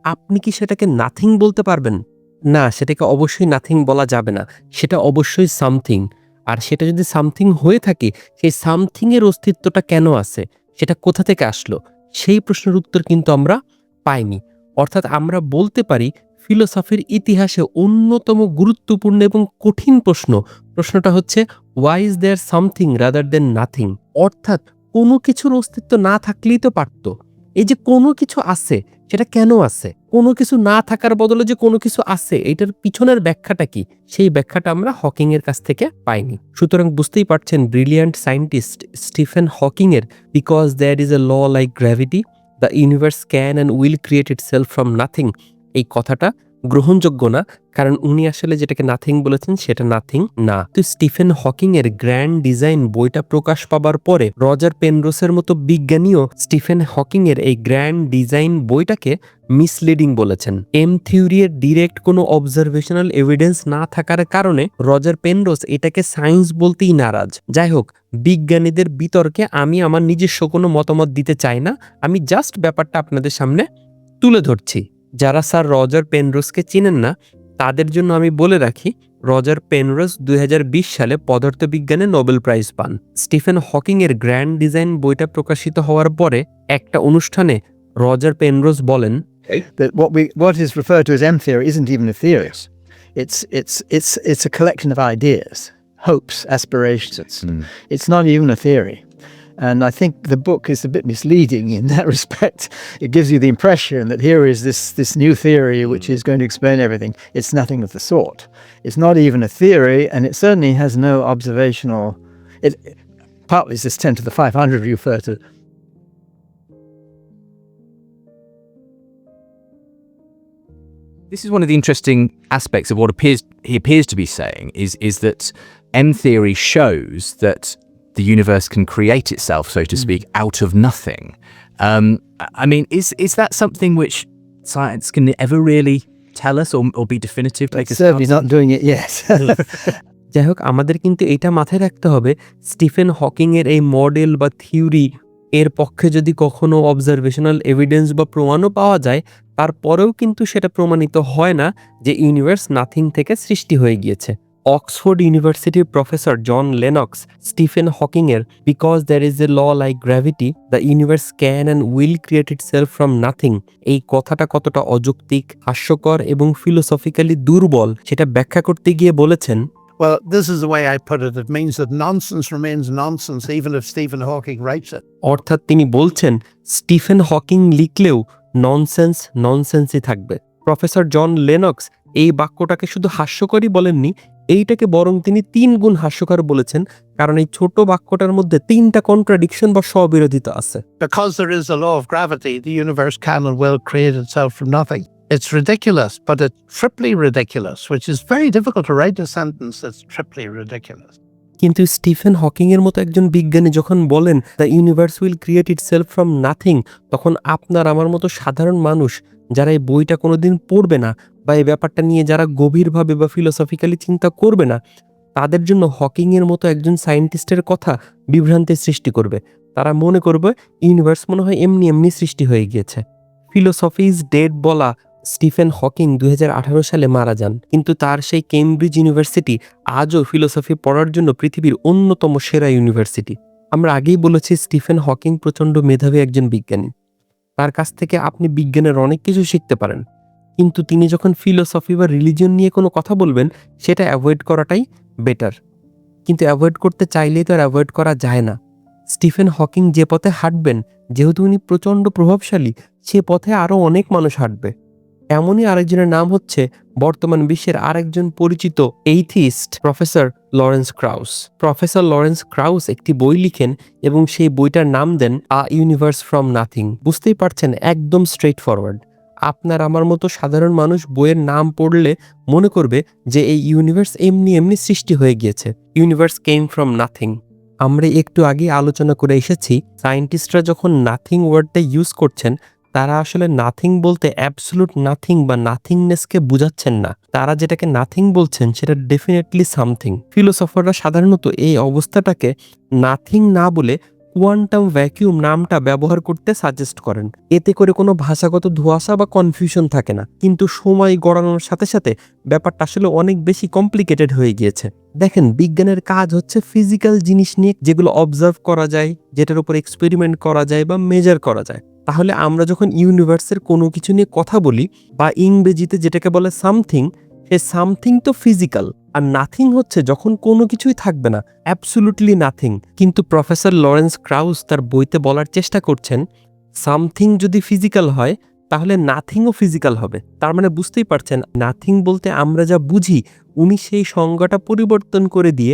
আপনি কি সেটাকে নাথিং বলতে পারবেন? না, সেটাকে অবশ্যই নাথিং বলা যাবে না, সেটা অবশ্যই সামথিং। আর সেটা যদি সামথিং হয়ে থাকে, সেই সামথিং এর অস্তিত্বটা কেন আছে, সেটা কোথা থেকে আসলো, সেই প্রশ্নের উত্তর কিন্তু আমরা পাইনি। অর্থাৎ আমরা বলতে পারি ফিলোসফির ইতিহাসে অন্যতম গুরুত্বপূর্ণ এবং কঠিন প্রশ্নটা হচ্ছে, why is there something rather than nothing? অর্থাৎ কোনো কিছুর অস্তিত্ব না থাকলেই তো পারতো। এই যে কোনো কিছু আছে, সেটা কেন আছে? কোনো কিছু না থাকার বদলে যে কোনো কিছু আছে, এটার পিছনের ব্যাখ্যাটা কি? সেই ব্যাখ্যাটা আমরা হকিং এর কাছ থেকে পাইনি। সুতরাং বুঝতেই পারছেন, ব্রিলিয়ান্ট সায়েন্টিস্ট স্টিফেন হকিং এর because there is a law like gravity, the universe can and will create itself from nothing, এই কথাটা গ্রহণযোগ্য না, কারণ উনি আসলে যেটাকে নাথিং বলেছেন সেটা নাথিং না। তো স্টিফেন হকিং এর গ্র্যান্ড ডিজাইন বইটা প্রকাশ পাবার পরে রজার পেনরোসের মতো বিজ্ঞানীও স্টিফেন হকিং এর এই গ্র্যান্ড ডিজাইন বইটাকে মিসলিডিং বলেছেন। এম থিওরি এর ডিরেক্ট কোনো অবজারভেশনাল এভিডেন্স না থাকার কারণে রজার পেনরোস এটাকে সায়েন্স বলতেই নারাজ। যাই হোক, বিজ্ঞানীদের বিতর্কে আমি আমার নিজস্ব কোনো মতামত দিতে চাই না, আমি জাস্ট ব্যাপারটা আপনাদের সামনে তুলে ধরছি। যারা স্যার রজার পেনরোসকে চিনেন না তাদের জন্য আমি বলে রাখি, রজার পেনরোস 2020 সালে পদার্থবিজ্ঞানে নোবেল প্রাইজ পান। স্টিফেন হকিং এর গ্র্যান্ড ডিজাইন বইটা প্রকাশিত হওয়ার পরে একটা অনুষ্ঠানে রজার পেনরোস বলেন, that what is referred to as M theory isn't even a theory. It's a collection of ideas, hopes, aspirations. It's not even a theory. And I think the book is a bit misleading in that respect. It gives you the impression that here is this new theory which is going to explain everything. It's nothing of the sort. It's not even a theory, and it certainly has no observational. Partly is this 10 to the 500 you refer to. This is one of the interesting aspects of what he appears to be saying is that M theory shows that the universe can create itself, so to speak, out of nothing. I mean, is that something which science can ever really tell us or be definitive? Take us Certainly not doing it yet. যাই হোক, আমাদের কিন্তু এটা মাথায় রাখতে হবে, Stephen Hawking এর এই মডেল বা থিওরি এর পক্ষে যদি কখনো অবজারভেশনাল এভিডেন্স বা প্রমাণও পাওয়া যায়, তারপরেও কিন্তু সেটা প্রমাণিত হয় না যে ইউনিভার্স নাথিং থেকে সৃষ্টি হয়ে গিয়েছে। অক্সফোর্ড ইউনিভার্সিটির professor John Lennox Stephen Hawking এর because there is a law like gravity the universe can and will create itself from nothing, এই কথাটা কতটা অযৌক্তিক, হাস্যকর এবং ফিলোসফিক্যালি দুর্বল সেটা ব্যাখ্যা করতে গিয়ে বলেছেন, Well, this is the way I put it. It means that nonsense remains nonsense even if Stephen Hawking writes it. অর্থাৎ তিনি বলছেন স্টিফেন হকিং লিখলেও ননসেন্স ননসেন্সই থাকবে। প্রফেসর জন লেনক্স এই বাক্যটাকে শুধু হাস্যকরই বলেননি, এইটাকে বরং তিনি 3 গুণ হাস্যকর বলেছেন, কারণ এই ছোট বাক্যটার মধ্যে 3টা কন্ট্রাডিকশন বা স্ববিরোধিতা আছে। Because there is a law of gravity, the universe can and will create itself from nothing. It's ridiculous, but it's triply ridiculous, which is very difficult to write a sentence that's triply ridiculous. কিন্তু Stephen Hawking এর মতো একজন বিজ্ঞানী যখন বলেন the universe will create itself from nothing, তখন আপনার আমার মতো সাধারণ মানুষ যারা এই বইটা কোনোদিন পড়বে না বা এই ব্যাপারটা নিয়ে যারা গভীরভাবে বা ফিলোসফিক্যালি চিন্তা করবে না, তাদের জন্য হকিং এর মতো একজন সায়েন্টিস্টের কথা বিভ্রান্তির সৃষ্টি করবে। তারা মনে করবে ইউনিভার্স মনে হয় এমনি এমনি সৃষ্টি হয়ে গিয়েছে। ফিলোসফি ইজ ডেড বলা স্টিফেন হকিং 2018 সালে মারা যান, কিন্তু তার সেই কেমব্রিজ ইউনিভার্সিটি আজও ফিলোসফি পড়ার জন্য পৃথিবীর অন্যতম সেরা ইউনিভার্সিটি। আমরা আগেই বলেছি স্টিফেন হকিং প্রচণ্ড মেধাবী একজন বিজ্ঞানী, তার কাছ থেকে আপনি বিজ্ঞানের অনেক কিছু শিখতে পারেন, কিন্তু তিনি যখন ফিলোসফি বা রিলিজিয়ন নিয়ে কোনো কথা বলবেন সেটা অ্যাভয়েড করাটাই বেটার। কিন্তু অ্যাভয়েড করতে চাইলেই তো আর অ্যাভয়েড করা যায় না। স্টিফেন হকিং যে পথে হাঁটবেন, যেহেতু উনি প্রচণ্ড প্রভাবশালী, সে পথে আরও অনেক মানুষ হাঁটবে। এমনই আরেকজনের নাম হচ্ছে বর্তমান বিশ্বের আরেকজন পরিচিত atheist professor Lawrence Krauss. Professor Lawrence Krauss একটি বই লিখেন এবং সেই বইটার নাম দেন আ ইউনিভার্স ফ্রম নাথিং। বুঝতেই পারছেন, একদম স্ট্রেট ফরওয়ার্ড। আপনার আমার মতো সাধারণ মানুষ বইয়ের নাম পড়লে মনে করবে যে এই ইউনিভার্স এমনি এমনি সৃষ্টি হয়ে গিয়েছে, ইউনিভার্স কেম ফ্রম নাথিং। আমরা একটু আগে আলোচনা করে এসেছি, সায়েন্টিস্টরা যখন নাথিং ওয়ার্ডটা ইউজ করছেন তারা আসলে নাথিং বলতে অ্যাবসলুট নাথিং বা নাথিংনেসকে বুঝাচ্ছেন না। তারা যেটাকে নাথিং বলছেন সেটা ডেফিনেটলি সামথিং। ফিলোসফাররা সাধারণত এই অবস্থাটাকে নাথিং না বলে কোয়ান্টাম ভ্যাকিউম নামটা ব্যবহার করতে সাজেস্ট করেন। এতে করে কোনো ভাষাগত ধোঁয়াশা বা কনফিউশন থাকে না, কিন্তু সময় গড়ানোর সাথে সাথে ব্যাপারটা আসলে অনেক বেশি কমপ্লিকেটেড হয়ে গিয়েছে। দেখেন, বিজ্ঞানের কাজ হচ্ছে ফিজিক্যাল জিনিস নিয়ে যেগুলো অবজার্ভ করা যায়, যেটার উপর এক্সপেরিমেন্ট করা যায় বা মেজার করা যায়। তাহলে আমরা যখন ইউনিভার্সের কোনো কিছু নিয়ে কথা বলি বা ইংরেজিতে যেটাকে বলে সামথিং, সে সামথিং তো ফিজিক্যাল, আর নাথিং হচ্ছে যখন কোনো কিছুই থাকবে না, অ্যাবসলুটলি নাথিং। কিন্তু প্রফেসর লরেন্স ক্রাউস তার বইতে বলার চেষ্টা করছেন সামথিং যদি ফিজিক্যাল হয় তাহলে নাথিংও ফিজিক্যাল হবে। তার মানে বুঝতেই পারছেন, নাথিং বলতে আমরা যা বুঝি উনি সেই সংজ্ঞাটা পরিবর্তন করে দিয়ে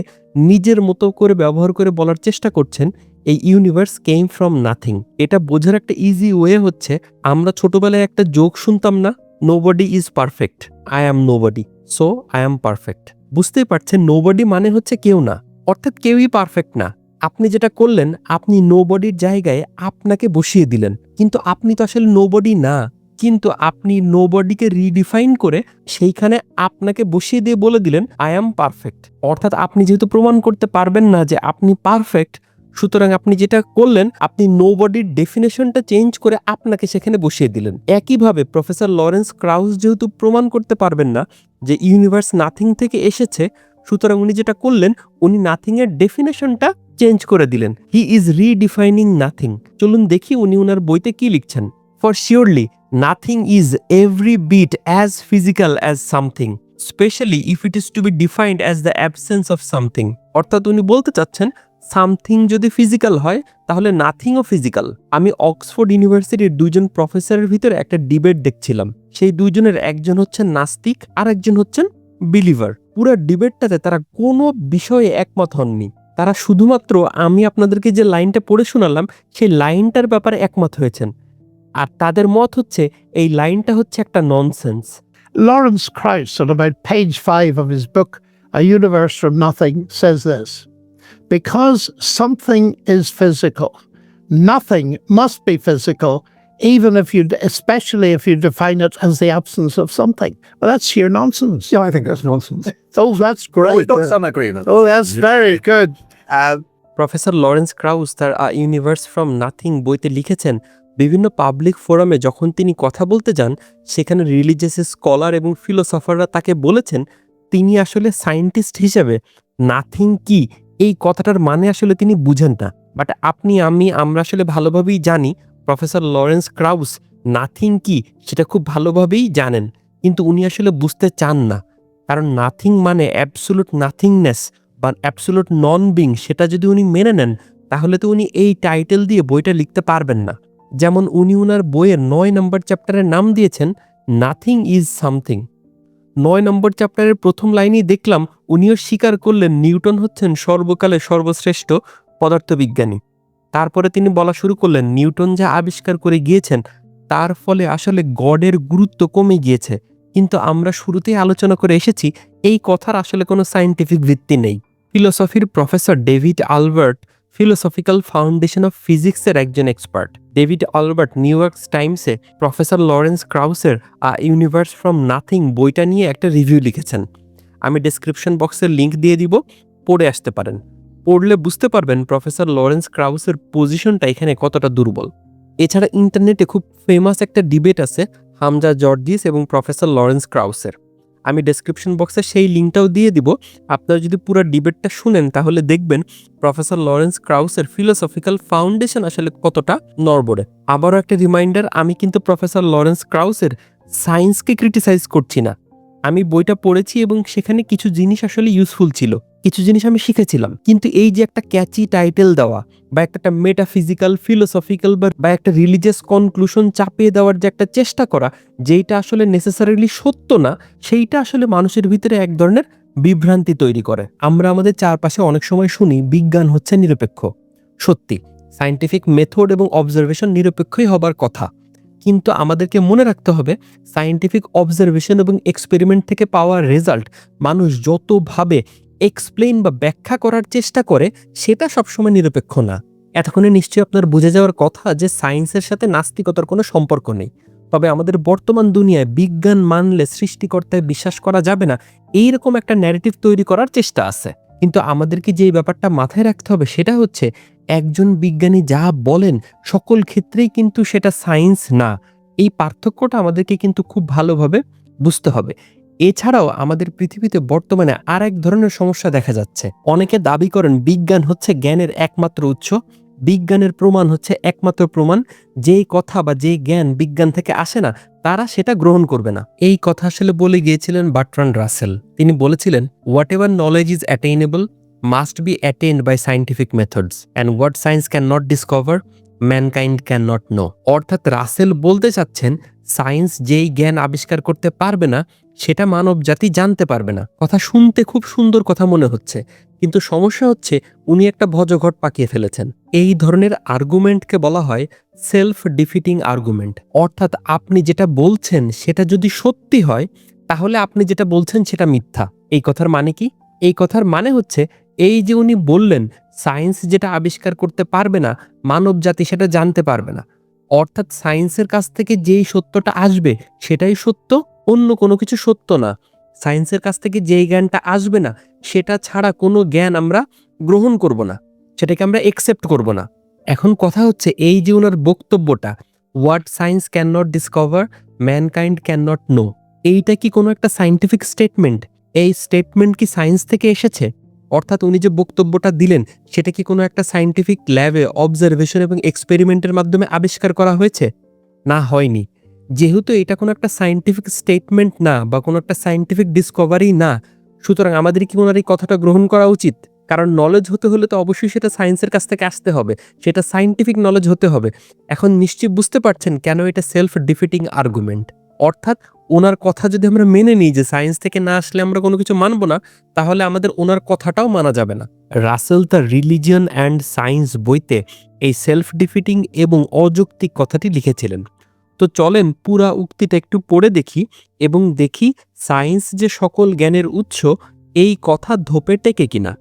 নিজের মতো করে ব্যবহার করে বলার চেষ্টা করছেন এই ইউনিভার্স কেম ফ্রম নাথিং। এটা বোঝার একটা ইজি ওয়ে হচ্ছে, আমরা ছোটবেলায় একটা জোক শুনতাম না nobody is perfect, I am nobody, so I am perfect. বুঝতেই পারছেন নোবডি মানে হচ্ছে কেউ না, অর্থাৎ কেউই পারফেক্ট না। আপনি যেটা করলেন, আপনি নোবডির জায়গায় আপনাকে বসিয়ে দিলেন, কিন্তু আপনি তো আসলে নোবডি না, কিন্তু আপনি নোবডিকে রিডিফাইন করে সেইখানে আপনাকে বসিয়ে দিয়ে বলে দিলেন আই অ্যাম পারফেক্ট। অর্থাৎ আপনি যেহেতু প্রমাণ করতে পারবেন না যে আপনি পারফেক্ট, সুতরাং আপনি যেটা করলেন, আপনি নোবডির ডেফিনেশনটা চেঞ্জ করে আপনাকে সেখানে বসিয়ে দিলেন। একইভাবে প্রফেসর লরেন্স ক্রাউস যেহেতু প্রমাণ করতে পারবেন না যে ইউনিভার্স নাথিং থেকে এসেছে, সুতরাং উনি যেটা করলেন, উনি নাথিং এর ডেফিনেশনটা চেঞ্জ করে দিলেন। He is redefining nothing. চলুন দেখি উনি ওনার বইতে কি লিখছেন। For surely nothing is every bit as physical as something, specially if it is to be defined as the absence of something. অর্থাৎ উনি বলতে চাচ্ছেন সামথিং যদি ফিজিক্যাল হয় তাহলে নাথিংও ফিজিক্যাল। আমি অক্সফোর্ড ইউনিভার্সিটির দুইজন প্রফেসরের ভিতরে একটা ডিবেট দেখছিলাম। সেই দুইজনের একজন হচ্ছেন নাস্তিক আর একজন হচ্ছেন বিলিভার। পুরো ডিবেটটাতে তারা কোনো বিষয়ে একমত হননি, তারা শুধুমাত্র আমি আপনাদেরকে যে লাইনটা পড়ে শোনালাম সেই লাইনটার ব্যাপারে একমত হয়েছেন, আর তাদের মত হচ্ছে এই লাইনটা হচ্ছে একটা nonsense. Lawrence Krauss, on about page 5 of his book, A Universe from Nothing, says this: because something is physical, nothing must be physical, even if especially if you define it as the absence of something. Well, that's sheer nonsense. Yeah, I think that's nonsense. Oh, that's great. We've got some agreement. Oh, that's very good. Professor Lawrence Krauss তার আ universe from nothing বইতে লিখেছেন, বিভিন্ন public ফোরামে যখন তিনি কথা বলতে যান, সেখানে রিলিজিয়াস স্কলার এবং ফিলোসফাররা তাকে বলেছেন তিনি আসলে সায়েন্টিস্ট হিসেবে নাথিং কি এই কথাটার মানে আসলে তিনি বুঝেন না। বাট আমরা আসলে ভালোভাবেই জানি প্রফেসর লরেন্স ক্রাউস নাথিং কি সেটা খুব ভালোভাবেই জানেন, কিন্তু উনি আসলে বুঝতে চান না। কারণ নাথিং মানে অ্যাবসোলুট নাথিংনেস বা অ্যাবসোলুট নন বিং, সেটা যদি উনি মেনে নেন তাহলে তো উনি এই টাইটেল দিয়ে বইটা লিখতে পারবেন না। যেমন উনি উনার বইয়ের 9 নম্বর চ্যাপ্টারের নাম দিয়েছেন নাথিং ইজ সামথিং। 9 নম্বর চ্যাপ্টারের প্রথম লাইনেই দেখলাম উনিও স্বীকার করলেন নিউটন হচ্ছেন সর্বকালের সর্বশ্রেষ্ঠ পদার্থবিজ্ঞানী। তারপরে তিনি বলা শুরু করলেন নিউটন যা আবিষ্কার করে গিয়েছেন তার ফলে আসলে গডের গুরুত্ব কমে গিয়েছে, কিন্তু আমরা শুরুতেই আলোচনা করে এসেছি এই কথার আসলে কোনো সায়েন্টিফিক ভিত্তি নেই। ফিলোসফির professor David Albert philosophical foundation of ফিজিক্সের একজন expert. David Albert New York টাইমসে প্রফেসর লরেন্স ক্রাউসের আ ইউনিভার্স ফ্রম নাথিং বইটা নিয়ে একটা রিভিউ লিখেছেন। আমি ডেসক্রিপশন বক্সের লিঙ্ক দিয়ে দিব, পড়ে আসতে পারেন। পড়লে বুঝতে পারবেন প্রফেসর লরেন্স ক্রাউসের পজিশনটা এখানে কতটা দুর্বল। এছাড়া ইন্টারনেটে খুব ফেমাস একটা ডিবেট আছে হামজা জর্জিস এবং প্রফেসর লরেন্স ক্রাউসের। আমি ডেসক্রিপশন বক্সে সেই লিঙ্কটাও দিয়ে দিব। আপনারা যদি পুরো ডিবেটটা শুনেন তাহলে দেখবেন প্রফেসর লরেন্স ক্রাউসের ফিলোসফিক্যাল ফাউন্ডেশন আসলে কতটা নড়বড়ে। আবারও একটা রিমাইন্ডার, আমি কিন্তু প্রফেসর লরেন্স ক্রাউসের সায়েন্সকে ক্রিটিসাইজ করছি না। আমি বইটা পড়েছি এবং সেখানে কিছু জিনিস আসলে ইউজফুল ছিল, কিছু জিনিস আমি শিখেছিলাম, কিন্তু এই যে একটা ক্যাচি টাইটেল দেওয়া বা একটা মেটাফিজিক্যাল ফিলোসফিক্যাল বা একটা রিলিজিয়াস কনক্লুশন চাপিয়ে দেওয়ার যে একটা চেষ্টা করা, যেইটা আসলে নেসেসারিলি সত্য না, সেইটা আসলে মানুষের ভিতরে এক ধরনের বিভ্রান্তি তৈরি করে। আমরা আমাদের চারপাশে অনেক সময় শুনি বিজ্ঞান হচ্ছে নিরপেক্ষ। সত্যি, সায়েন্টিফিক মেথড এবং অবজারভেশন নিরপেক্ষই হবার কথা, কিন্তু আমাদেরকে মনে রাখতে হবে সায়েন্টিফিক অবজারভেশন এবং এক্সপেরিমেন্ট থেকে পাওয়া রেজাল্ট মানুষ যতভাবে এক্সপ্লেইন বা ব্যাখ্যা করার চেষ্টা করে সেটা সবসময় নিরপেক্ষ না। এতক্ষণে নিশ্চয়ই আপনার বুঝে যাওয়ার কথা যে সায়েন্সের সাথে নাস্তিকতার কোনো সম্পর্ক নেই। তবে আমাদের বর্তমান দুনিয়ায় বিজ্ঞান মানলে সৃষ্টিকর্তায় বিশ্বাস করা যাবে না, এইরকম একটা ন্যারেটিভ তৈরি করার চেষ্টা আছে। কিন্তু আমাদেরকে যে ব্যাপারটা মাথায় রাখতে হবে সেটা হচ্ছে একজন বিজ্ঞানী যা বলেন সকল ক্ষেত্রেই কিন্তু সেটা সায়েন্স না। এই পার্থক্যটা আমাদেরকে কিন্তু খুব ভালোভাবে বুঝতে হবে। এছাড়াও আমাদের পৃথিবীতে বর্তমানে আর এক ধরনের সমস্যা দেখা যাচ্ছে। অনেকে দাবি করেন বিজ্ঞান হচ্ছে জ্ঞানের একমাত্র উৎস, বিজ্ঞানের প্রমাণ হচ্ছে একমাত্র প্রমাণ, যেই কথা বা যেই জ্ঞান বিজ্ঞান থেকে আসে না তারা সেটা গ্রহণ করবে না। এই কথা আসলে বলে গিয়েছিলেন বার্ট্রান্ড রাসেল। তিনি বলেছিলেন whatever knowledge is attainable must be attained by scientific methods and what science can not discover mankind cannot know. অর্থাৎ রাসেল বলতে চাচ্ছেন সায়েন্স যেই জ্ঞান আবিষ্কার করতে পারবে না সেটা মানব জাতি জানতে পারবে না। কথা শুনতে খুব সুন্দর কথা মনে হচ্ছে, কিন্তু সমস্যা হচ্ছে উনি একটা ভজঘট পাকিয়ে ফেলেছেন। এই ধরনের আর্গুমেন্টকে বলা হয় সেলফ ডিফিটিং আর্গুমেন্ট। অর্থাৎ আপনি যেটা বলছেন সেটা যদি সত্যি হয়, তাহলে আপনি যেটা বলছেন সেটা মিথ্যা। এই কথার মানে কি? এই কথার মানে হচ্ছে এই যে উনি বললেন সায়েন্স যেটা আবিষ্কার করতে পারবে না, মানব জাতি সেটা জানতে পারবে না। অর্থাৎ সায়েন্সের কাছ থেকে যেই সত্যটা আসবে সেটাই সত্য, অন্য কোনো কিছু সত্য না। সায়েন্সের কাছ থেকে যেই জ্ঞানটা আসবে না সেটা ছাড়া কোনো জ্ঞান আমরা গ্রহণ করব না, সেটাকে আমরা একসেপ্ট করব না। এখন কথা হচ্ছে এই যে ওনার বক্তব্যটা, what science can not discover mankind cannot no, এইটা কি কোনো একটা সায়েন্টিফিক স্টেটমেন্ট? এই স্টেটমেন্ট কি সায়েন্স থেকে এসেছে? অর্থাৎ উনি যে বক্তব্যটা দিলেন সেটা কি কোনো একটা সায়েন্টিফিক ল্যাবে অবজারভেশন এবং এক্সপেরিমেন্টের মাধ্যমে আবিষ্কার করা হয়েছে? না, হয়নি। যেহেতু এটা কোনো একটা সায়েন্টিফিক স্টেটমেন্ট না বা কোনো একটা সায়েন্টিফিক ডিসকভারি না, সুতরাং আমাদের কি ওনার এই কথাটা গ্রহণ করা উচিত? কারণ নলেজ হতে হলে তো অবশ্যই সেটা সায়েন্সের কাছ থেকে আসতে হবে, সেটা সায়েন্টিফিক নলেজ হতে হবে। এখন নিশ্চয়ই বুঝতে পারছেন কেন এটা সেলফ ডিফিটিং আর্গুমেন্ট। অর্থাৎ ওনার কথা যদি আমরা মেনে নিই যে সায়েন্স থেকে না আসলে আমরা কোনো কিছু মানব না, তাহলে আমাদের ওনার কথাটাও মানা যাবে না। রাসেল তার রিলিজিয়ন অ্যান্ড সায়েন্স বইতে এই সেলফ ডিফিটিং এবং অযৌক্তিক কথাটি লিখেছিলেন। তো চলেন পুরা উক্তিটা একটু পড়ে দেখি এবং দেখি সায়েন্স যে সকল জ্ঞানের উৎস এই কথা ধোপে টেকে কিনা।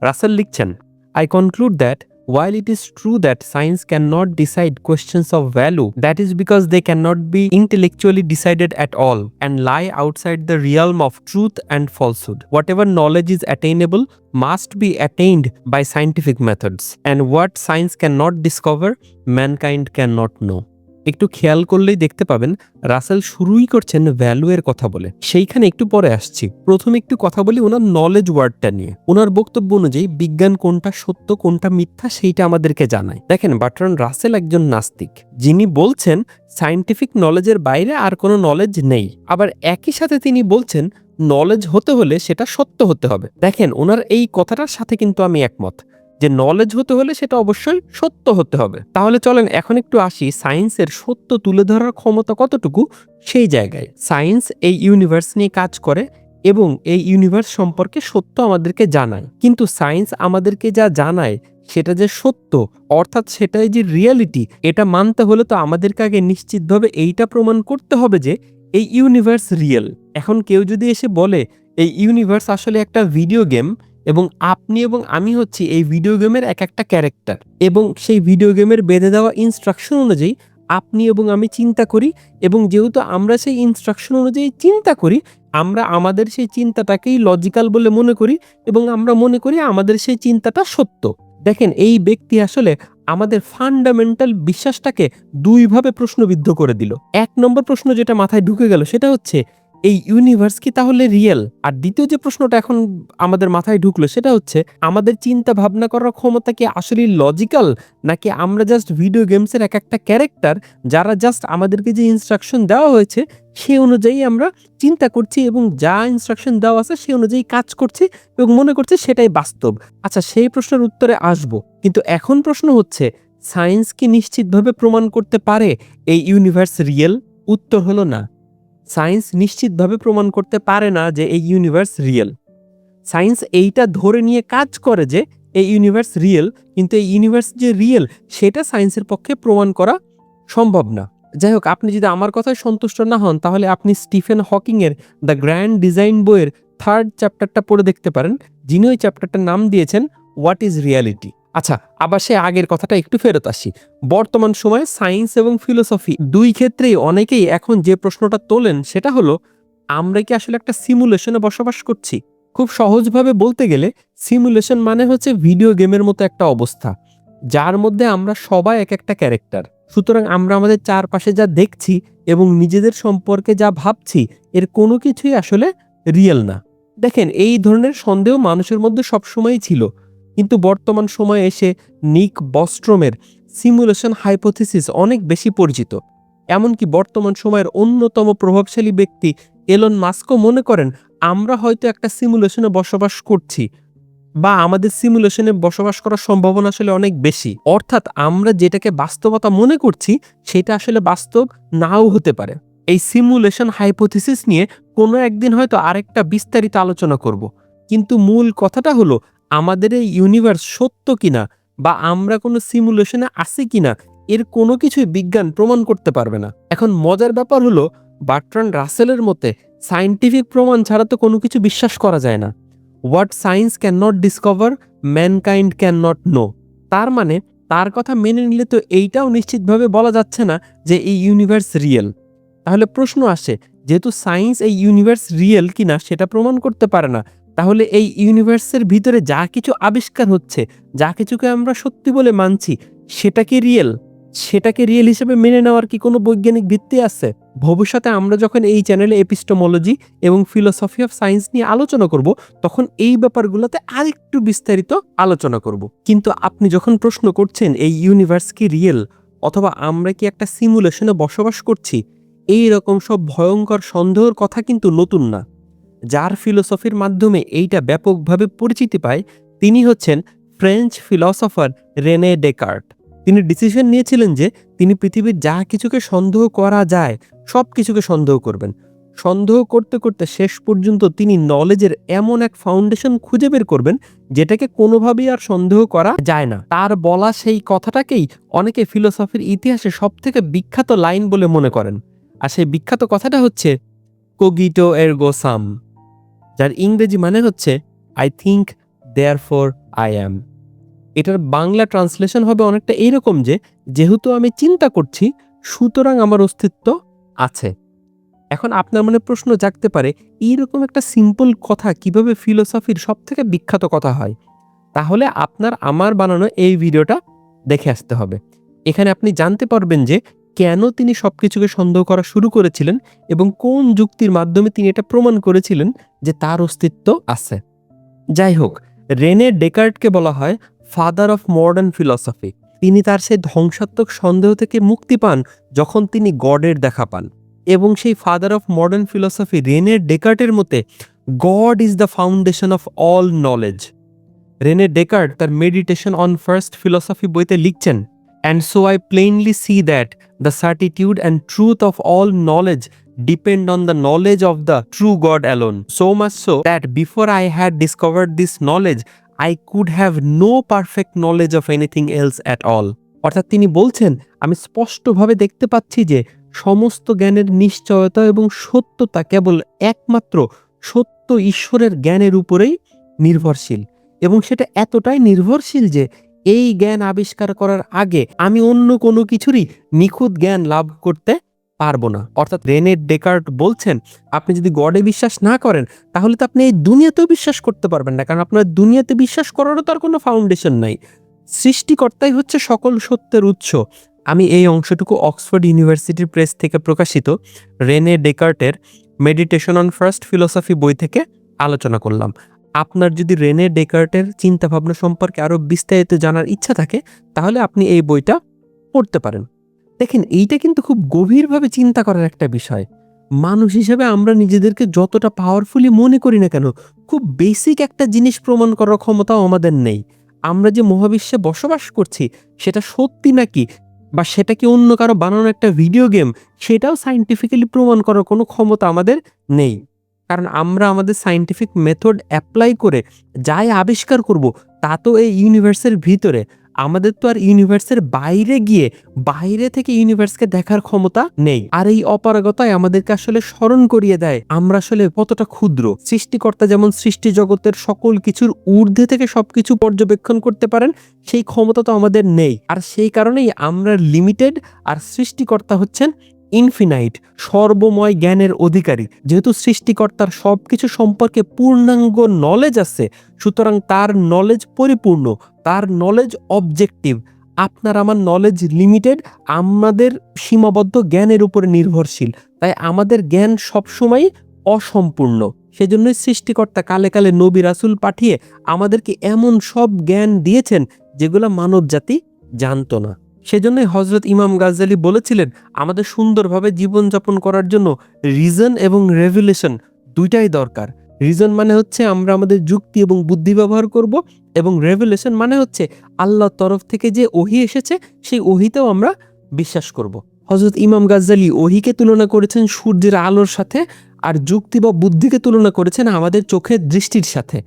রাসেল লিখছেন, I conclude that while it is true that science cannot decide questions of value, that is because they cannot be intellectually decided at all and lie outside the realm of truth and falsehood. Whatever knowledge is attainable must be attained by scientific methods, and what science cannot discover, mankind cannot know. একটু খেয়াল করলেই দেখতে পাবেন রাসেল শুরুই করছেন value এর কথা বলে, সেইখানে একটু পরে আসছি। প্রথমে একটু কথা বলি ওনার নলেজ ওয়ার্ডটা নিয়ে। ওনার বক্তব্য অনুযায়ী বিজ্ঞান কোনটা সত্য কোনটা মিথ্যা সেইটা আমাদেরকে জানায়। দেখেন, বার্ট্রান্ড রাসেল একজন নাস্তিক, যিনি বলছেন সায়েন্টিফিক নলেজের বাইরে আর কোনো নলেজ নেই। আবার একই সাথে তিনি বলছেন নলেজ হতে হলে সেটা সত্য হতে হবে। দেখেন, ওনার এই কথাটার সাথে কিন্তু আমি একমত যে নলেজ হতে হলে সেটা অবশ্যই সত্য হতে হবে। তাহলে চলেন এখন একটু আসি সায়েন্সের সত্য তুলে ধরার ক্ষমতা কতটুকু সেই জায়গায়। সায়েন্স এই ইউনিভার্স নিয়ে কাজ করে এবং এই ইউনিভার্স সম্পর্কে সত্য আমাদেরকে জানায়, কিন্তু সায়েন্স আমাদেরকে যা জানায় সেটা যে সত্য, অর্থাৎ সেটাই যে রিয়ালিটি, এটা মানতে হলে তো আমাদেরকে আগে নিশ্চিতভাবে এইটা প্রমাণ করতে হবে যে এই ইউনিভার্স রিয়েল। এখন কেউ যদি এসে বলে এই ইউনিভার্স আসলে একটা ভিডিও গেম এবং আপনি এবং আমি হচ্ছি এই ভিডিও গেমের এক একটা ক্যারেক্টার, এবং সেই ভিডিও গেমের বেঁধে দেওয়া ইনস্ট্রাকশন অনুযায়ী আপনি এবং আমি চিন্তা করি, এবং যেহেতু আমরা সেই ইনস্ট্রাকশন অনুযায়ী চিন্তা করি, আমরা আমাদের সেই চিন্তাটাকেই লজিক্যাল বলে মনে করি এবং আমরা মনে করি আমাদের সেই চিন্তাটা সত্য। দেখেন, এই ব্যক্তি আসলে আমাদের ফান্ডামেন্টাল বিশ্বাসটাকে দুইভাবে প্রশ্নবিদ্ধ করে দিল। এক নম্বর প্রশ্ন যেটা মাথায় ঢুকে গেল সেটা হচ্ছে এই ইউনিভার্স কি তাহলে রিয়েল? আর দ্বিতীয় যে প্রশ্নটা এখন আমাদের মাথায় ঢুকলো সেটা হচ্ছে আমাদের চিন্তা ভাবনা করার ক্ষমতা কি আসলে লজিক্যাল, নাকি আমরা জাস্ট ভিডিও গেমসের এক একটা ক্যারেক্টার যারা জাস্ট আমাদেরকে যে ইনস্ট্রাকশন দেওয়া হয়েছে সে অনুযায়ী আমরা চিন্তা করছি এবং যা ইনস্ট্রাকশন দেওয়া আছে সে অনুযায়ী কাজ করছি এবং মনে করছি সেটাই বাস্তব। আচ্ছা, সেই প্রশ্নের উত্তরে আসবো, কিন্তু এখন প্রশ্ন হচ্ছে সায়েন্স কি নিশ্চিতভাবে প্রমাণ করতে পারে এই ইউনিভার্স রিয়েল? উত্তর হলো না। সায়েন্স নিশ্চিতভাবে প্রমাণ করতে পারে না যে এই ইউনিভার্স রিয়েল। সায়েন্স এইটা ধরে নিয়ে কাজ করে যে এই ইউনিভার্স রিয়েল, কিন্তু এই ইউনিভার্স যে রিয়েল সেটা সায়েন্সের পক্ষে প্রমাণ করা সম্ভব না। যাই হোক, আপনি যদি আমার কথায় সন্তুষ্ট না হন তাহলে আপনি স্টিফেন হকিংয়ের দ্য গ্র্যান্ড ডিজাইন বইয়ের 3rd চ্যাপ্টারটা পড়ে দেখতে পারেন, যিনি ওই চ্যাপ্টারটার নাম দিয়েছেন হোয়াট ইজ রিয়ালিটি। আচ্ছা, আবার সে আগের কথাটা একটু ফেরত আসি। বর্তমান সময়ে সায়েন্স এবং ফিলোসফি দুই ক্ষেত্রেই অনেকেই এখন যে প্রশ্নটা তোলেন সেটা হলো, আমরা কি আসলে একটা সিমুলেশনে বসবাস করছি? খুব সহজভাবে বলতে গেলে সিমুলেশন মানে হচ্ছে ভিডিও গেমের মতো একটা অবস্থা যার মধ্যে আমরা সবাই এক একটা ক্যারেক্টার। সুতরাং আমরা আমাদের চারপাশে যা দেখছি এবং নিজেদের সম্পর্কে যা ভাবছি এর কোনো কিছুই আসলে রিয়েল না। দেখেন, এই ধরনের সন্দেহ মানুষের মধ্যে সবসময়ই ছিল, কিন্তু বর্তমান সময়ে এসে নিক বস্ট্রমের সিমুলেশন হাইপোথিসিস অনেক বেশি পরিচিত। এমনকি বর্তমান সময়ের অন্যতম প্রভাবশালী ব্যক্তি এলন মাস্কও মনে করেন আমরা হয়তো একটা সিমুলেশনে বসবাস করছি, বা আমাদের সিমুলেশনে বসবাস করার সম্ভাবনা আসলে অনেক বেশি। অর্থাৎ আমরা যেটাকে বাস্তবতা মনে করছি সেটা আসলে বাস্তব নাও হতে পারে। এই সিমুলেশন হাইপোথিসিস নিয়ে কোনো একদিন হয়তো আরেকটা বিস্তারিত আলোচনা করব, কিন্তু মূল কথাটা হলো আমাদের এই ইউনিভার্স সত্য কিনা বা আমরা কোনো সিমুলেশনে আছি কিনা এর কোনো কিছুই বিজ্ঞান প্রমাণ করতে পারবে না। এখন মজার ব্যাপার হলো বার্ট্রান্ড রাসেলের মতে সায়েন্টিফিক প্রমাণ ছাড়া তো কোনো কিছু বিশ্বাস করা যায় না। What science can not discover mankind cannot no. তার মানে তার কথা মেনে নিলে তো এইটাও নিশ্চিতভাবে বলা যাচ্ছে না যে এই ইউনিভার্স রিয়েল। তাহলে প্রশ্ন আসে, যেহেতু সায়েন্স এই ইউনিভার্স রিয়েল কিনা সেটা প্রমাণ করতে পারে না, তাহলে এই ইউনিভার্সের ভিতরে যা কিছু আবিষ্কার হচ্ছে, যা কিছুকে আমরা সত্যি বলে মানছি, সেটা কি রিয়েল? সেটাকে রিয়েল হিসেবে মেনে নেওয়ার কি কোনো বৈজ্ঞানিক ভিত্তি আছে? ভবিষ্যতে আমরা যখন এই চ্যানেলে এপিস্টোমোলজি এবং ফিলোসফি অফ সায়েন্স নিয়ে আলোচনা করব, তখন এই ব্যাপারগুলোতে আরেকটু বিস্তারিত আলোচনা করব। কিন্তু আপনি যখন প্রশ্ন করছেন এই ইউনিভার্স কি রিয়েল অথবা আমরা কি একটা সিমুলেশনে বসবাস করছি, এই রকম সব ভয়ঙ্কর সন্দেহের কথা কিন্তু নতুন না। যার ফিলোসফির মাধ্যমে এইটা ব্যাপকভাবে পরিচিতি পায় তিনি হচ্ছেন ফ্রেঞ্চ ফিলসফার রেনে ডেকার্ট। তিনি ডিসিশন নিয়েছিলেন যে তিনি পৃথিবীর যা কিছুকে সন্দেহ করা যায় সব কিছুকে সন্দেহ করবেন। সন্দেহ করতে করতে শেষ পর্যন্ত তিনি নলেজের এমন এক ফাউন্ডেশন খুঁজে বের করবেন যেটাকে কোনোভাবেই আর সন্দেহ করা যায় না। তার বলা সেই কথাটাকেই অনেকে ফিলোসফির ইতিহাসে সবথেকে বিখ্যাত লাইন বলে মনে করেন। আর সেই বিখ্যাত কথাটা হচ্ছে কোগিটো এরগো সাম, যার ইংরেজি মানে হচ্ছে I think therefore I am. এটার বাংলা ট্রান্সলেশন হবে অনেকটা এইরকম যে যেহেতু আমি চিন্তা করছি সুতরাং আমার অস্তিত্ব আছে। এখন আপনার মনে প্রশ্ন জাগতে পারে, এইরকম একটা সিম্পল কথা কিভাবে ফিলোসফির সবথেকে বিখ্যাত কথা হয়? তাহলে আপনার আমার বানানো এই ভিডিওটা দেখে আসতে হবে। এখানে আপনি জানতে পারবেন যে কেন তিনি সবকিছুকে সন্দেহ করা শুরু করেছিলেন এবং কোন যুক্তির মাধ্যমে তিনি এটা প্রমাণ করেছিলেন যে তার অস্তিত্ব আছে। যাই হোক, রেনে ডেকার্টকে বলা হয় ফাদার অফ মডার্ন ফিলসফি। তিনি তার সেই ধ্বংসাত্মক সন্দেহ থেকে মুক্তি পান যখন তিনি গডের দেখা পান। এবং সেই father of modern philosophy René ডেকার্টের মতে God is the foundation of all knowledge. René Descartes তার মেডিটেশন অন ফার্স্ট ফিলসফি বইতে লিখছেন, And so I plainly see that the certitude and truth of all knowledge depend on the knowledge of the true God alone. So much so that before I had discovered this knowledge, I could have no perfect knowledge of anything else at all. অর্থাৎ তিনি বলছেন, আমি স্পষ্টভাবে দেখতে পাচ্ছি যে সমস্ত জ্ঞানের নিশ্চয়তা এবং সত্যতা কেবল একমাত্র সত্য ঈশ্বরের জ্ঞানের উপরেই নির্ভরশীল, এবং সেটা এতটাই নির্ভরশীল যে এই জ্ঞান আবিষ্কার করার আগে আমি অন্য কোনো কিছুরই নিখুঁত জ্ঞান লাভ করতে পারবো না। অর্থাৎ রেনে ডেকার্ট বলছেন, আপনি যদি গডে বিশ্বাস না করেন তাহলে তো আপনি এই দুনিয়াতেও বিশ্বাস করতে পারবেন না, কারণ আপনার দুনিয়াতে বিশ্বাস করারও তার কোনো ফাউন্ডেশন নাই। সৃষ্টিকর্তাই হচ্ছে সকল সত্যের উৎস। আমি এই অংশটুকু অক্সফোর্ড ইউনিভার্সিটির প্রেস থেকে প্রকাশিত রেনে ডেকার্টের মেডিটেশন অন ফার্স্ট ফিলসফি বই থেকে আলোচনা করলাম। আপনার যদি রেনে ডেকার্টের চিন্তাভাবনা সম্পর্কে আরও বিস্তারিত জানার ইচ্ছা থাকে তাহলে আপনি এই বইটা পড়তে পারেন। দেখেন, এইটা কিন্তু খুব গভীরভাবে চিন্তা করার একটা বিষয়। মানুষ হিসেবে আমরা নিজেদেরকে যতটা পাওয়ারফুলি মনে করি না কেন, খুব বেসিক একটা জিনিস প্রমাণ করার ক্ষমতাও আমাদের নেই। আমরা যে মহাবিশ্বে বসবাস করছি সেটা সত্যি নাকি বা সেটা কি অন্য কারো বানানো একটা ভিডিও গেম, সেটাও সায়েন্টিফিক্যালি প্রমাণ করার কোনো ক্ষমতা আমাদের নেই। কারণ আমরা আমাদের সায়েন্টিফিক মেথড অ্যাপ্লাই করে যাই আবিষ্কার করব তা তো এই ইউনিভার্সের ভিতরে। আমাদের তো আর ইউনিভার্সের বাইরে গিয়ে বাইরে থেকে ইউনিভার্সকে দেখার ক্ষমতা নেই। আর এই অপারগতায় আমাদেরকে আসলে স্মরণ করিয়ে দেয় আমরা আসলে কতটা ক্ষুদ্র। সৃষ্টিকর্তা যেমন সৃষ্টি জগতের সকল কিছুর ঊর্ধ্বে থেকে সবকিছু পর্যবেক্ষণ করতে পারেন, সেই ক্ষমতা তো আমাদের নেই। আর সেই কারণেই আমরা লিমিটেড, আর সৃষ্টিকর্তা হচ্ছেন ইনফিনাইট, সর্বময় জ্ঞানের অধিকারী। যেহেতু সৃষ্টিকর্তার সবকিছু সম্পর্কে পূর্ণাঙ্গ নলেজ আছে, সুতরাং তার নলেজ পরিপূর্ণ, তার নলেজ অবজেক্টিভ। আপনার আমার নলেজ লিমিটেড, আমাদের সীমাবদ্ধ জ্ঞানের উপরে নির্ভরশীল, তাই আমাদের জ্ঞান সবসময় অসম্পূর্ণ। সেজন্যই সৃষ্টিকর্তা কালে কালে নবী রাসূল পাঠিয়ে আমাদেরকে এমন সব জ্ঞান দিয়েছেন যেগুলো মানব জাতি জানতো না। সেজন্যই হজরত ইমাম গাজ্জালি বলেছিলেন, আমাদের সুন্দরভাবে জীবনযাপন করার জন্য রিজন এবং রেভেলেশন দুইটাই দরকার। রিজন মানে হচ্ছে আমরা আমাদের যুক্তি এবং বুদ্ধি ব্যবহার করব, এবং রেভেলেশন মানে হচ্ছে আল্লাহর তরফ থেকে যে ওহী এসেছে সেই ওহীতেও আমরা বিশ্বাস করব। হজরত ইমাম গাজ্জালি ওহীকে তুলনা করেছেন সূর্যের আলোর সাথে, আর যুক্তি বা বুদ্ধিকে তুলনা করেছেন আমাদের চোখের দৃষ্টির সাথে।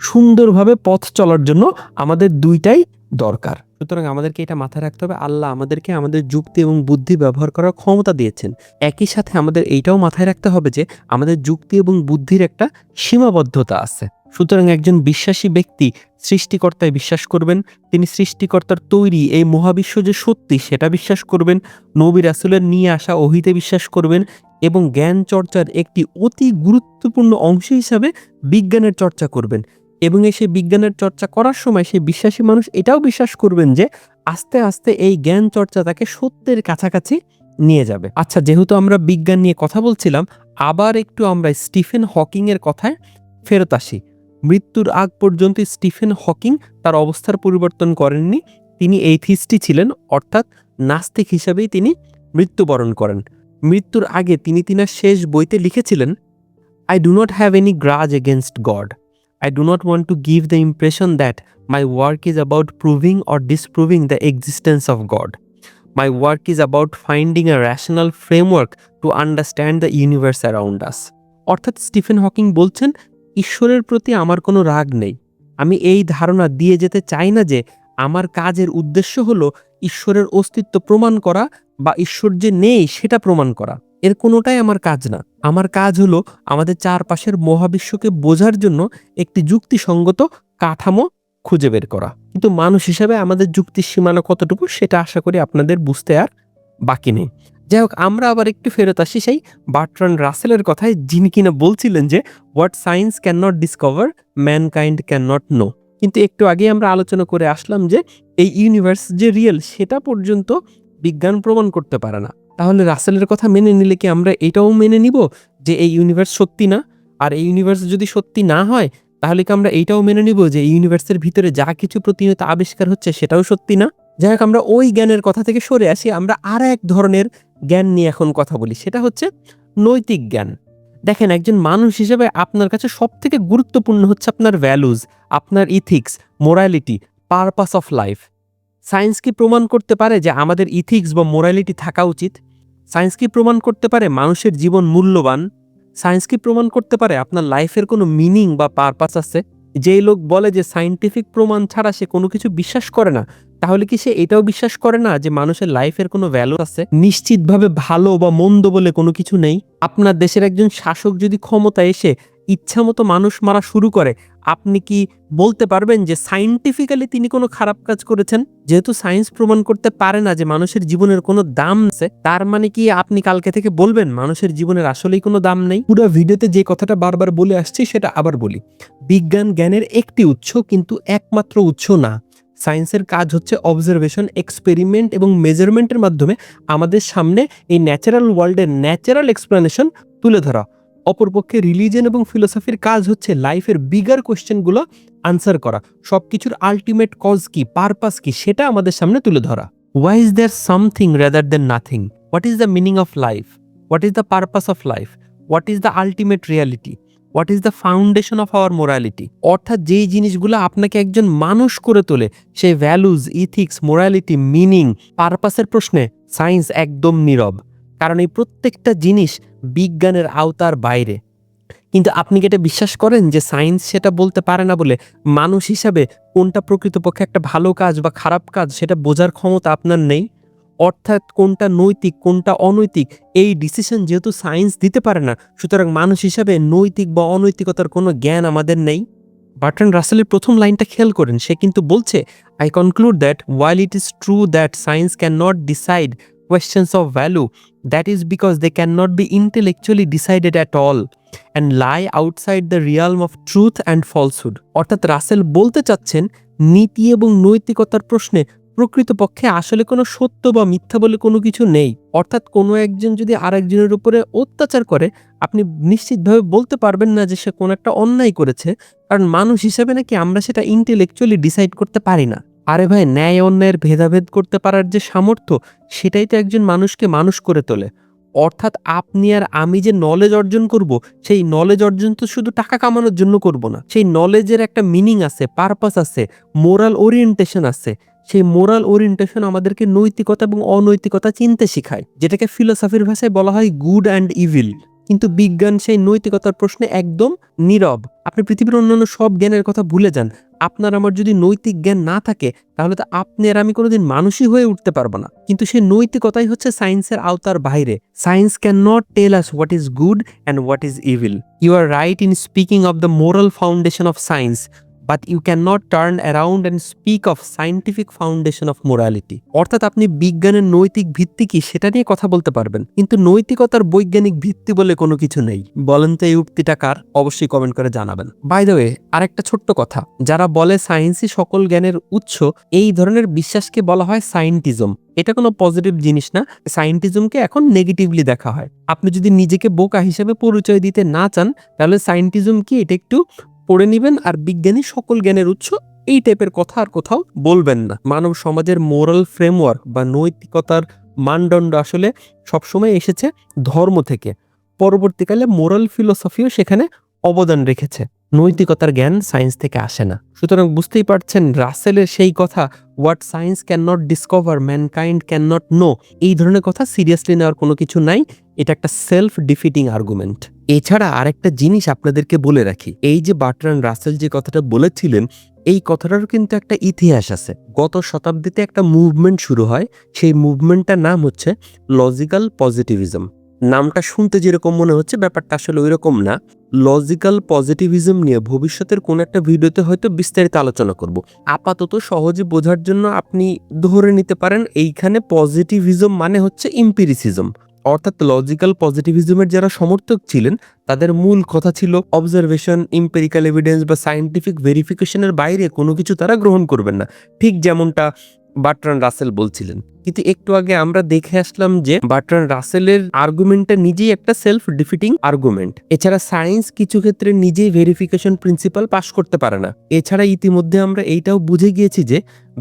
সুন্দরভাবে পথ চলার জন্য আমাদের দুইটাই দরকার। সুতরাং আমাদেরকে এটা মাথায় রাখতে হবে, আল্লাহ আমাদেরকে আমাদের যুক্তি এবং বুদ্ধি ব্যবহার করার ক্ষমতা দিয়েছেন। একই সাথে আমাদের এইটাও মাথায় রাখতে হবে যে আমাদের যুক্তি এবং বুদ্ধির একটা সীমাবদ্ধতা আছে। সুতরাং একজন বিশ্বাসী ব্যক্তি সৃষ্টিকর্তায় বিশ্বাস করবেন, তিনি সৃষ্টিকর্তার তৈরি এই মহাবিশ্ব যে সত্যি সেটা বিশ্বাস করবেন, নবী রাসূলের নিয়ে আসা ওহীতে বিশ্বাস করবেন এবং জ্ঞান চর্চার একটি অতি গুরুত্বপূর্ণ অংশ হিসাবে বিজ্ঞানের চর্চা করবেন। এবং সেই বিজ্ঞানের চর্চা করার সময় সেই বিশ্বাসী মানুষ এটাও বিশ্বাস করবেন যে আস্তে আস্তে এই জ্ঞান চর্চা তাকে সত্যের কাছাকাছি নিয়ে যাবে। আচ্ছা, যেহেতু আমরা বিজ্ঞান নিয়ে কথা বলছিলাম, আবার একটু আমরা স্টিফেন হকিং এর কথায় ফেরত আসি। মৃত্যুর আগ পর্যন্ত স্টিফেন হকিং তার অবস্থার পরিবর্তন করেননি। তিনি এইথিস্টই ছিলেন, অর্থাৎ নাস্তিক হিসাবেই তিনি মৃত্যুবরণ করেন। মৃত্যুর আগে তিনি তিনার শেষ বইতে লিখেছিলেন, I do not have any grudge against God. I do not want to give the impression that my work is about proving or disproving the existence of God. My work is about finding a rational framework to understand the universe around us. অর্থাৎ Stephen Hawking বলছেন, ঈশ্বরের প্রতি আমার কোনো রাগ নেই। আমি এই ধারণা দিয়ে যেতে চাই না যে আমার কাজের উদ্দেশ্য হলো ঈশ্বরের অস্তিত্ব প্রমাণ করা বা ঈশ্বর যে নেই সেটা প্রমাণ করা। এর কোনোটাই আমার কাজ না। আমার কাজ হলো আমাদের চারপাশের মহাবিশ্বকে বোঝার জন্য একটি যুক্তিসঙ্গত কাঠামো খুঁজে বের করা। কিন্তু মানুষ হিসাবে আমাদের যুক্তির সীমানা কতটুকু সেটা আশা করি আপনাদের বুঝতে আর বাকি নেই। যাই হোক, আমরা আবার একটু ফেরত আসি সেই বার্ট্রান্ড রাসেলের কথায়, যিনি কিনা বলছিলেন যে what science can not discover mankind cannot no. কিন্তু একটু আগে আমরা আলোচনা করে আসলাম যে এই ইউনিভার্স যে রিয়েল সেটা পর্যন্ত বিজ্ঞান প্রমাণ করতে পারে না। তাহলে রাসেলের কথা মেনে নিলে কি আমরা এটাও মেনে নিব যে এই ইউনিভার্স সত্যি না? আর এই ইউনিভার্স যদি সত্যি না হয় তাহলে কি আমরা এইটাও মেনে নিব যে এই ইউনিভার্সের ভিতরে যা কিছু প্রতিনিয়ত আবিষ্কার হচ্ছে সেটাও সত্যি না? যাই হোক, আমরা ওই জ্ঞানের কথা থেকে সরে আসি, আমরা আর এক ধরনের জ্ঞান নিয়ে এখন কথা বলি, সেটা হচ্ছে নৈতিক জ্ঞান। দেখেন, একজন মানুষ হিসেবে আপনার কাছে সব থেকে গুরুত্বপূর্ণ হচ্ছে আপনার ভ্যালুজ, আপনার ethics, morality, purpose of life. Science কি প্রমাণ করতে পারে যে আমাদের ইথিক্স বা মোরালিটি থাকা উচিত? সায়েন্স কি প্রমাণ করতে পারে মানুষের জীবন মূল্যবান? সায়েন্স কি প্রমাণ করতে পারে আপনার লাইফের কোনো মিনিং বা পারপাস আছে? যেই লোক বলে যে সায়েন্টিফিক প্রমাণ ছাড়া সে কোনো কিছু বিশ্বাস করে না, তাহলে কি সে এটাও বিশ্বাস করে না যে মানুষের লাইফের কোনো ভ্যালু আছে? নিশ্চিতভাবে ভালো বা মন্দ বলে কোনো কিছু নেই। আপনার দেশের একজন শাসক যদি ক্ষমতা এসে ইচ্ছামতো মানুষ মারা শুরু করে, আপনি কি বলতে পারবেন যে সায়েন্টিফিক্যালি তিনি কোনো খারাপ কাজ করেছেন? যেহেতু সায়েন্স প্রমাণ করতে পারে না যে মানুষের জীবনের কোনো দাম আছে, তার মানে কি আপনি কালকে থেকে বলবেন মানুষের জীবনের আসলেই কোনো দাম নেই? পুরো ভিডিওতে যে কথাটা বারবার বলে আসছি সেটা আবার বলি, বিজ্ঞান জ্ঞানের একটি উৎস, কিন্তু একমাত্র উৎস না। সায়েন্সের কাজ হচ্ছে অবজারভেশন, এক্সপেরিমেন্ট এবং মেজারমেন্টের মাধ্যমে আমাদের সামনে এই ন্যাচারাল ওয়ার্ল্ডের ন্যাচারাল এক্সপ্লেনেশন তুলে ধরা। অপরপক্ষে রিলিজিয়ন এবং ফিলোসফির কাজ হচ্ছে লাইফের বিগার কোয়েশ্চেনগুলো আনসার করা, সবকিছুর আলটিমেট কজ কি, পারপাস কি, সেটা আমাদের সামনে তুলে ধরা। Why is there something rather than nothing? What is the meaning of life? What is the purpose of life? What is the ultimate reality? What is the foundation of our morality? অর্থাৎ যেই জিনিসগুলো আপনাকে একজন মানুষ করে তোলে, সেই values, ethics, morality, meaning, পারপাসের প্রশ্নে সায়েন্স একদম নীরব, কারণ এই প্রত্যেকটা জিনিস বিজ্ঞানের আওতার বাইরে। কিন্তু আপনি কি এটা বিশ্বাস করেন যে সায়েন্স সেটা বলতে পারে না বলে মানুষ হিসাবে কোনটা প্রকৃতপক্ষে একটা ভালো কাজ বা খারাপ কাজ সেটা বোঝার ক্ষমতা আপনার নেই? অর্থাৎ কোনটা নৈতিক কোনটা অনৈতিক এই ডিসিশন যেহেতু সায়েন্স দিতে পারে না, সুতরাং মানুষ হিসাবে নৈতিক বা অনৈতিকতার কোনো জ্ঞান আমাদের নেই। বার্ট্রান্ড রাসেলের প্রথম লাইনটা খেয়াল করেন, সে কিন্তু বলছে, I conclude that while it is true that science cannot decide questions of value, that is because they cannot be intellectually decided at all and lie outside the realm of truth and falsehood. অর্থাৎ Russell বলতে চাচ্ছেন নীতি এবং নৈতিকতার প্রশ্নে প্রকৃতপক্ষে আসলে কোনো সত্য বা মিথ্যা বলে কোনো কিছু নেই। অর্থাৎ কোনো একজন যদি আরেকজনের উপরে অত্যাচার করে, আপনি নিশ্চিতভাবে বলতে পারবেন না যে সে কোনো একটা অন্যায় করেছে, কারণ মানুষ হিসেবে নাকি আমরা সেটা ইন্টেলেকচুয়ালি ডিসাইড করতে পারি না। আরে ভাই, ন্যায় অন্যায়ের ভেদাভেদ করতে পারার যে সামর্থ্য, সেটাই তো একজন মানুষকে মানুষ করে তোলে। অর্থাৎ আপনি আর আমি যে নলেজ অর্জন করব, সেই নলেজ অর্জন তো শুধু টাকা কামানোর জন্য করব না। সেই নলেজের একটা মিনিং আছে, পারপাস আছে, মোরাল ওরিয়েন্টেশন আছে। সেই মোরাল ওরিয়েন্টেশন আমাদেরকে নৈতিকতা এবং অনৈতিকতা চিনতে শেখায়, যেটাকে ফিলোসফির ভাষায় বলা হয় গুড অ্যান্ড ইভিল। কিন্তু বিজ্ঞান সেই নৈতিকতার প্রশ্নে একদম নীরব। আপনি পৃথিবীর অন্যান্য সব জ্ঞানের কথা ভুলে যান, আপনার আমার যদি নৈতিক জ্ঞান না থাকে তাহলে তো আপনি আর আমি কোনোদিন মানুষই হয়ে উঠতে পারবো না। কিন্তু সেই নৈতিকতাই হচ্ছে সায়েন্সের আওতার বাইরে। Science can not tell us what is good and what is evil. You are right in speaking of the moral foundation of science, but you can not turn around and speak of scientific foundation of morality. অর্থাৎ আপনি বিজ্ঞানের নৈতিক ভিত্তি কি সেটা নিয়ে কথা বলতে পারবেন, কিন্তু নৈতিকতার বৈজ্ঞানিক ভিত্তি বলে কোনো কিছু নেই। বলেন তো এই উক্তিটা কার? অবশ্যই কমেন্ট করে জানাবেন। বাই দ্য ওয়ে, আরেকটা ছোট্ট কথা, যারা বলে সায়েন্সই সকল জ্ঞানের উৎস, এই ধরনের বিশ্বাসকে বলা হয় সায়েন্টিজম। এটা কোনো পজিটিভ জিনিস না। সায়েন্টিজমকে এখন নেগেটিভলি দেখা হয়। আপনি যদি নিজেকে বোকা হিসেবে পরিচয় দিতে না চান তাহলে সায়েন্টিজম কি এটা একটু পড়ে নিবেন, আর বিজ্ঞানী সকল জ্ঞানের উৎস এই টাইপের কথা আর কোথাও বলবেন না। মানব সমাজের মোরাল ফ্রেমওয়ার্ক বা নৈতিকতার মানদণ্ড আসলে সবসময় এসেছে ধর্ম থেকে। পরবর্তীকালে মোরাল ফিলোসফিও সেখানে অবদান রেখেছে। নৈতিকতার জ্ঞান সায়েন্স থেকে আসে না। সুতরাং বুঝতেই পারছেন রাসেলের সেই কথা, what science can not discover mankind cannot no, এই ধরনের কথা সিরিয়াসলি নেওয়ার কোনো কিছু নাই। এটা একটা সেলফ ডিফিটিং আর্গুমেন্ট। এছাড়া আরেকটা জিনিস আপনাদেরকে বলে রাখি, এই যে বার্ট্রান্ড রাসেল যে কথাটা বলেছিলেন, এই কথাটারও কিন্তু একটা ইতিহাস আছে। গত শতাব্দীতে একটা মুভমেন্ট শুরু হয়, সেই মুভমেন্টটার নাম হচ্ছে লজিক্যাল পজিটিভিজম। নামটা শুনতে যেরকম মনে হচ্ছে ব্যাপারটা আসলে ওই রকম না। লজিক্যাল পজিটিভিজম নিয়ে ভবিষ্যতের কোন একটা ভিডিওতে হয়তো বিস্তারিত আলোচনা করব। আপাতত সহজে বোঝার জন্য আপনি ধরে নিতে পারেন এইখানে পজিটিভিজম মানে হচ্ছে ইম্পিরিসিজম। অর্থাৎ লজিক্যাল পজিটিভিজমের যারা সমর্থক ছিলেন তাদের মূল কথা ছিল অবজারভেশন, ইম্পেরিক্যাল এভিডেন্স বা সায়েন্টিফিক ভেরিফিকেশনের বাইরে কোনো কিছু তারা গ্রহণ করবেন না, ঠিক যেমনটা বার্ট্রান্ড রাসেল বলছিলেন। কিন্তু একটু আগে আমরা দেখে আসলাম যে বার্ট্রান্ড রাসেলের আর্গুমেন্টটা নিজেই একটা সেলফ ডিফিটিং আর্গুমেন্ট। এছাড়া সায়েন্স কিছু ক্ষেত্রে নিজেই ভেরিফিকেশন প্রিন্সিপাল পাশ করতে পারে না। এছাড়া ইতিমধ্যে আমরা এইটাও বুঝে গিয়েছি যে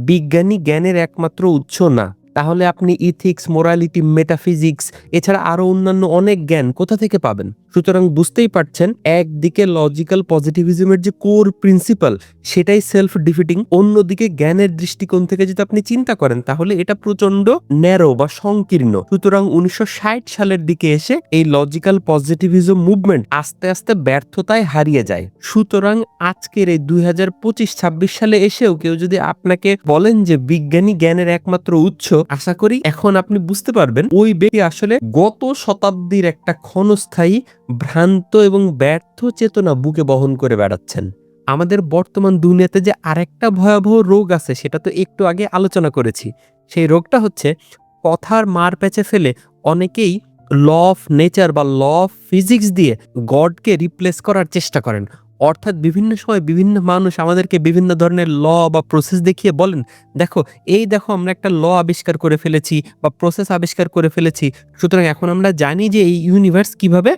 বিজ্ঞানী জ্ঞানের একমাত্র উৎস না। তাহলে আপনি ইথিক্স, মোরালিটি, মেটাফিজিক্স এছাড়া আরো অন্যান্য অনেক জ্ঞান কোথা থেকে পাবেন? সুতরাং বুঝতেই পারছেন, একদিকে লজিক্যাল পজিটিভিজমের যে কোর প্রিন্সিপাল সেটাই সেলফ ডিফিটিং, অন্যদিকে জ্ঞানের দৃষ্টিকোণ থেকে যদি আপনি চিন্তা করেন তাহলে এটা প্রচন্ড ন্যারো বা সংকীর্ণ। সুতরাং 1960 সালের দিকে এসে এই লজিক্যাল পজিটিভিজম মুভমেন্ট আস্তে আস্তে ব্যর্থতায় হারিয়ে যায়। সুতরাং আজকের এই 2025-26 সালে এসেও কেউ যদি আপনাকে বলেন যে বিজ্ঞানী জ্ঞানের একমাত্র উৎস, আশা করি এখন আপনি বুঝতে পারবেন ওই ব্যক্তি আসলে গত শতাব্দীর একটা ক্ষণস্থায়ী ভ্রান্ত এবং ব্যর্থ চেতনা বুকে বহন করে বেড়াচ্ছেন। আমাদের বর্তমান দুনিয়াতে যে আরেকটা ভয়াবহ রোগ আছে সেটা তো একটু আগে আলোচনা করেছি। সেই রোগটা হচ্ছে কথার মার প্যাচে ফেলে অনেকেই ল অফ নেচার বা ল অফ ফিজিক্স দিয়ে গডকে রিপ্লেস করার চেষ্টা করেন। অর্থাৎ বিভিন্ন সময় বিভিন্ন মানুষ আমাদেরকে বিভিন্ন ধরনের ল বা প্রসেস দেখিয়ে বলেন, দেখো আমরা একটা ল আবিষ্কার করে ফেলেছি বা প্রসেস আবিষ্কার করে ফেলেছি, সুতরাং এখন আমরা জানি যে এই ইউনিভার্স কিভাবে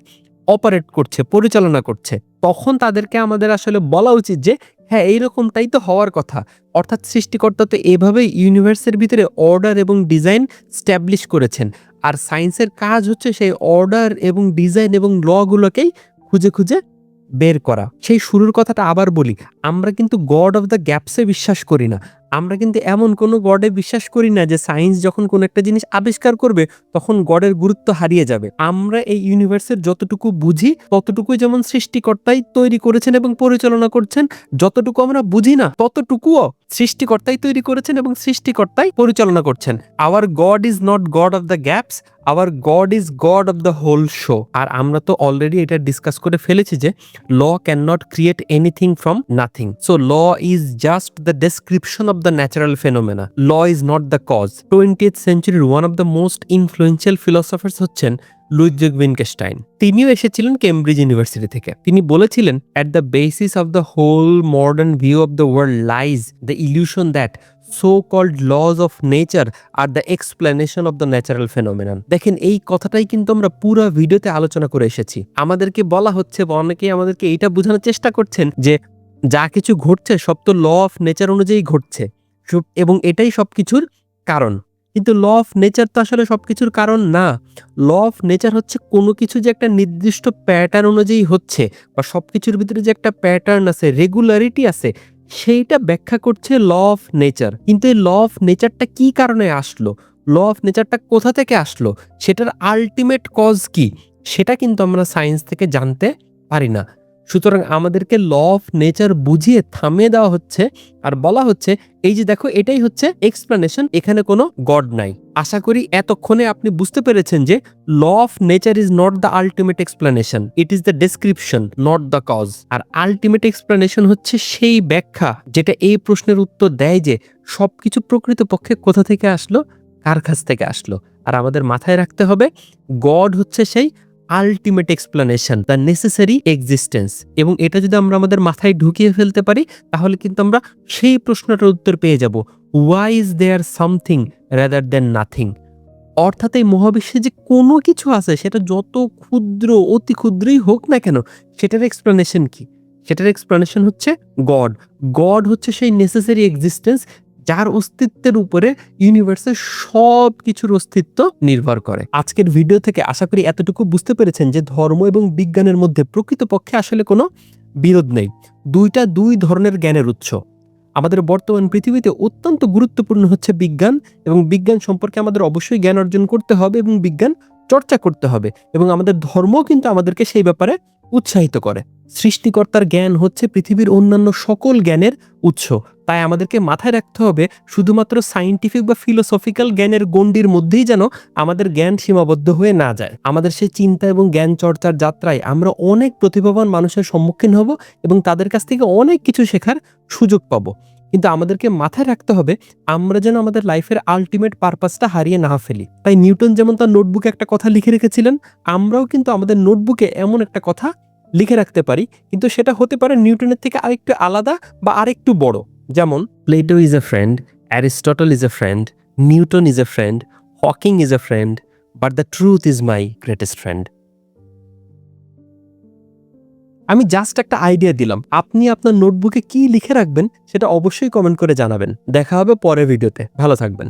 অপারেট করছে, পরিচালনা করছে। তখন তাদেরকে আমাদের আসলে বলা উচিত যে হ্যাঁ এইরকমটাই তো হওয়ার কথা। অর্থাৎ সৃষ্টিকর্তা তো এভাবেই ইউনিভার্সের ভিতরে অর্ডার এবং ডিজাইন স্ট্যাবলিশ করেছেন, আর সায়েন্সের কাজ হচ্ছে সেই অর্ডার এবং ডিজাইন এবং লগুলোকেই খুঁজে খুঁজে বের করা। সেই শুরুর কথাটা আবার বলি, আমরা কিন্তু গড অফ দ্য গ্যাপসে বিশ্বাস করি না। আমরা কিন্তু এমন কোনো গডে বিশ্বাস করি না যে সায়েন্স যখন কোনো একটা জিনিস আবিষ্কার করবে তখন গডের গুরুত্ব হারিয়ে যাবে। আমরা এই ইউনিভার্সের যতটুকু বুঝি ততটুকুই যেমন সৃষ্টিকর্তাই তৈরি করেছেন এবং পরিচালনা করছেন, যতটুকু আমরা বুঝি না ততটুকুও সৃষ্টিকর্তাই তৈরি করেছেন এবং সৃষ্টিকর্তাই পরিচালনা করছেন। Our God is not God of the gaps, our God is God of the whole show. আর আমরা তো অলরেডি এটা ডিসকাস করে ফেলেছি যে law cannot create anything from nothing. So law is just the description of the natural phenomena. Law is not the cause. 20th century one of the most influential philosophers হচ্ছেন লুইজিগ উইটগেনস্টাইন। তিনিও এসেছিলেন Cambridge university থেকে। তিনি বলেছিলেন, at the basis of the whole modern view of the world lies the illusion that so-called laws of nature are the explanation of the natural phenomenon. দেখেন এই কথাটাই কিন্তু আমরা পুরো ভিডিওতে আলোচনা করে এসেছি। আমাদেরকে বলা হচ্ছে বা অনেকেই আমাদেরকে এটা বোঝানোর চেষ্টা করছেন যে যা কিছু ঘটছে সব তো ল অফ নেচার অনুযায়ী ঘটছে এবং এটাই সবকিছুর কারণ। কিন্তু ল অফ নেচার তো আসলে সবকিছুর কারণ না। ল অফ নেচার হচ্ছে কোনো কিছু যে একটা নির্দিষ্ট প্যাটার্ন অনুযায়ী হচ্ছে বা সবকিছুর ভিতরে যে একটা প্যাটার্ন আছে, রেগুলারিটি আছে, সেইটা ব্যাখ্যা করছে ল অফ নেচার। কিন্তু এই ল অফ নেচারটা কি কারণে আসলো, ল অফ নেচারটা কোথা থেকে আসলো, সেটার আলটিমেট কজ কি, সেটা কিন্তু আমরা সায়েন্স থেকে জানতে পারি না। সুতরাং আমাদেরকে ল অফ নেচার বুঝিয়ে থামিয়ে দেওয়া হচ্ছে আর বলা হচ্ছে এই যে দেখো এটাই হচ্ছে এক্সপ্লেনেশন, এখানে কোনো গড নাই। আশা করি এতক্ষণে আপনি বুঝতে পেরেছেন যে law of nature is not the ultimate explanation, it is the description not the cause. আর আলটিমেট এক্সপ্লেনেশন হচ্ছে সেই ব্যাখ্যা যেটা এই প্রশ্নের উত্তর দেয় যে সবকিছু প্রকৃতপক্ষে কোথা থেকে আসলো, কার কাছ থেকে আসলো। আর আমাদের মাথায় রাখতে হবে গড হচ্ছে সেই ultimate explanation, the necessary existence. এবং এটা যদি আমরা আমাদের মাথায় ঢুকিয়ে ফেলতে পারি তাহলে কিন্তু আমরা সেই প্রশ্নটার উত্তর পেয়ে যাব, why is there something rather than nothing. অর্থাৎ এই মহাবিশ্বে যে কোনো কিছু আছে সেটা যত ক্ষুদ্র অতি ক্ষুদ্রই হোক না কেন, সেটার এক্সপ্লেনেশন কি? সেটার এক্সপ্লেনেশন হচ্ছে গড। গড হচ্ছে সেই নেসেসারি এক্সিস্টেন্স যার অস্তিত্বের উপরে ইউনিভার্সের সব কিছুর অস্তিত্ব নির্ভর করে। আজকের ভিডিও থেকে আশা করি এতটুকু বুঝতে পেরেছেন যে ধর্ম এবং বিজ্ঞানের মধ্যে প্রকৃতপক্ষে আসলে কোনো বিরোধ নেই। দুইটা দুই ধরনের জ্ঞানের উৎস। আমাদের বর্তমান পৃথিবীতে অত্যন্ত গুরুত্বপূর্ণ হচ্ছে বিজ্ঞান, এবং বিজ্ঞান সম্পর্কে আমাদের অবশ্যই জ্ঞান অর্জন করতে হবে এবং বিজ্ঞান চর্চা করতে হবে, এবং আমাদের ধর্মও কিন্তু আমাদেরকে সেই ব্যাপারে উৎসাহিত করে। সৃষ্টিকর্তার জ্ঞান হচ্ছে পৃথিবীর অন্যান্য সকল জ্ঞানের উৎস। তাই আমাদেরকে মাথায় রাখতে হবে শুধুমাত্র সায়েন্টিফিক বা ফিলোসফিক্যাল জ্ঞানের গণ্ডির মধ্যেই যেন আমাদের জ্ঞান সীমাবদ্ধ হয়ে না যায়। আমাদের সেই চিন্তা এবং জ্ঞান চর্চার যাত্রায় আমরা অনেক প্রতিভাবান মানুষের সম্মুখীন হব এবং তাদের কাছ থেকে অনেক কিছু শেখার সুযোগ পাবো। কিন্তু আমাদেরকে মাথায় রাখতে হবে আমরা যেন আমাদের লাইফের আলটিমেট পারপাসটা হারিয়ে না ফেলি। তাই নিউটন যেমন তার নোটবুকে একটা কথা লিখে রেখেছিলেন, আমরাও কিন্তু আমাদের নোটবুকে এমন একটা কথা লিখে রাখতে পারি, কিন্তু সেটা হতে পারে নিউটনের থেকে আরেকটু আলাদা বা আরেকটু বড়। যেমন Plato is a friend, Aristotle is a friend, Newton is a friend, Hawking is a friend, but the truth is my greatest friend. আমি জাস্ট একটা আইডিয়া দিলাম, আপনি আপনার নোটবুকে কি লিখে রাখবেন সেটা অবশ্যই কমেন্ট করে জানাবেন। দেখা হবে পরের ভিডিওতে, ভালো থাকবেন।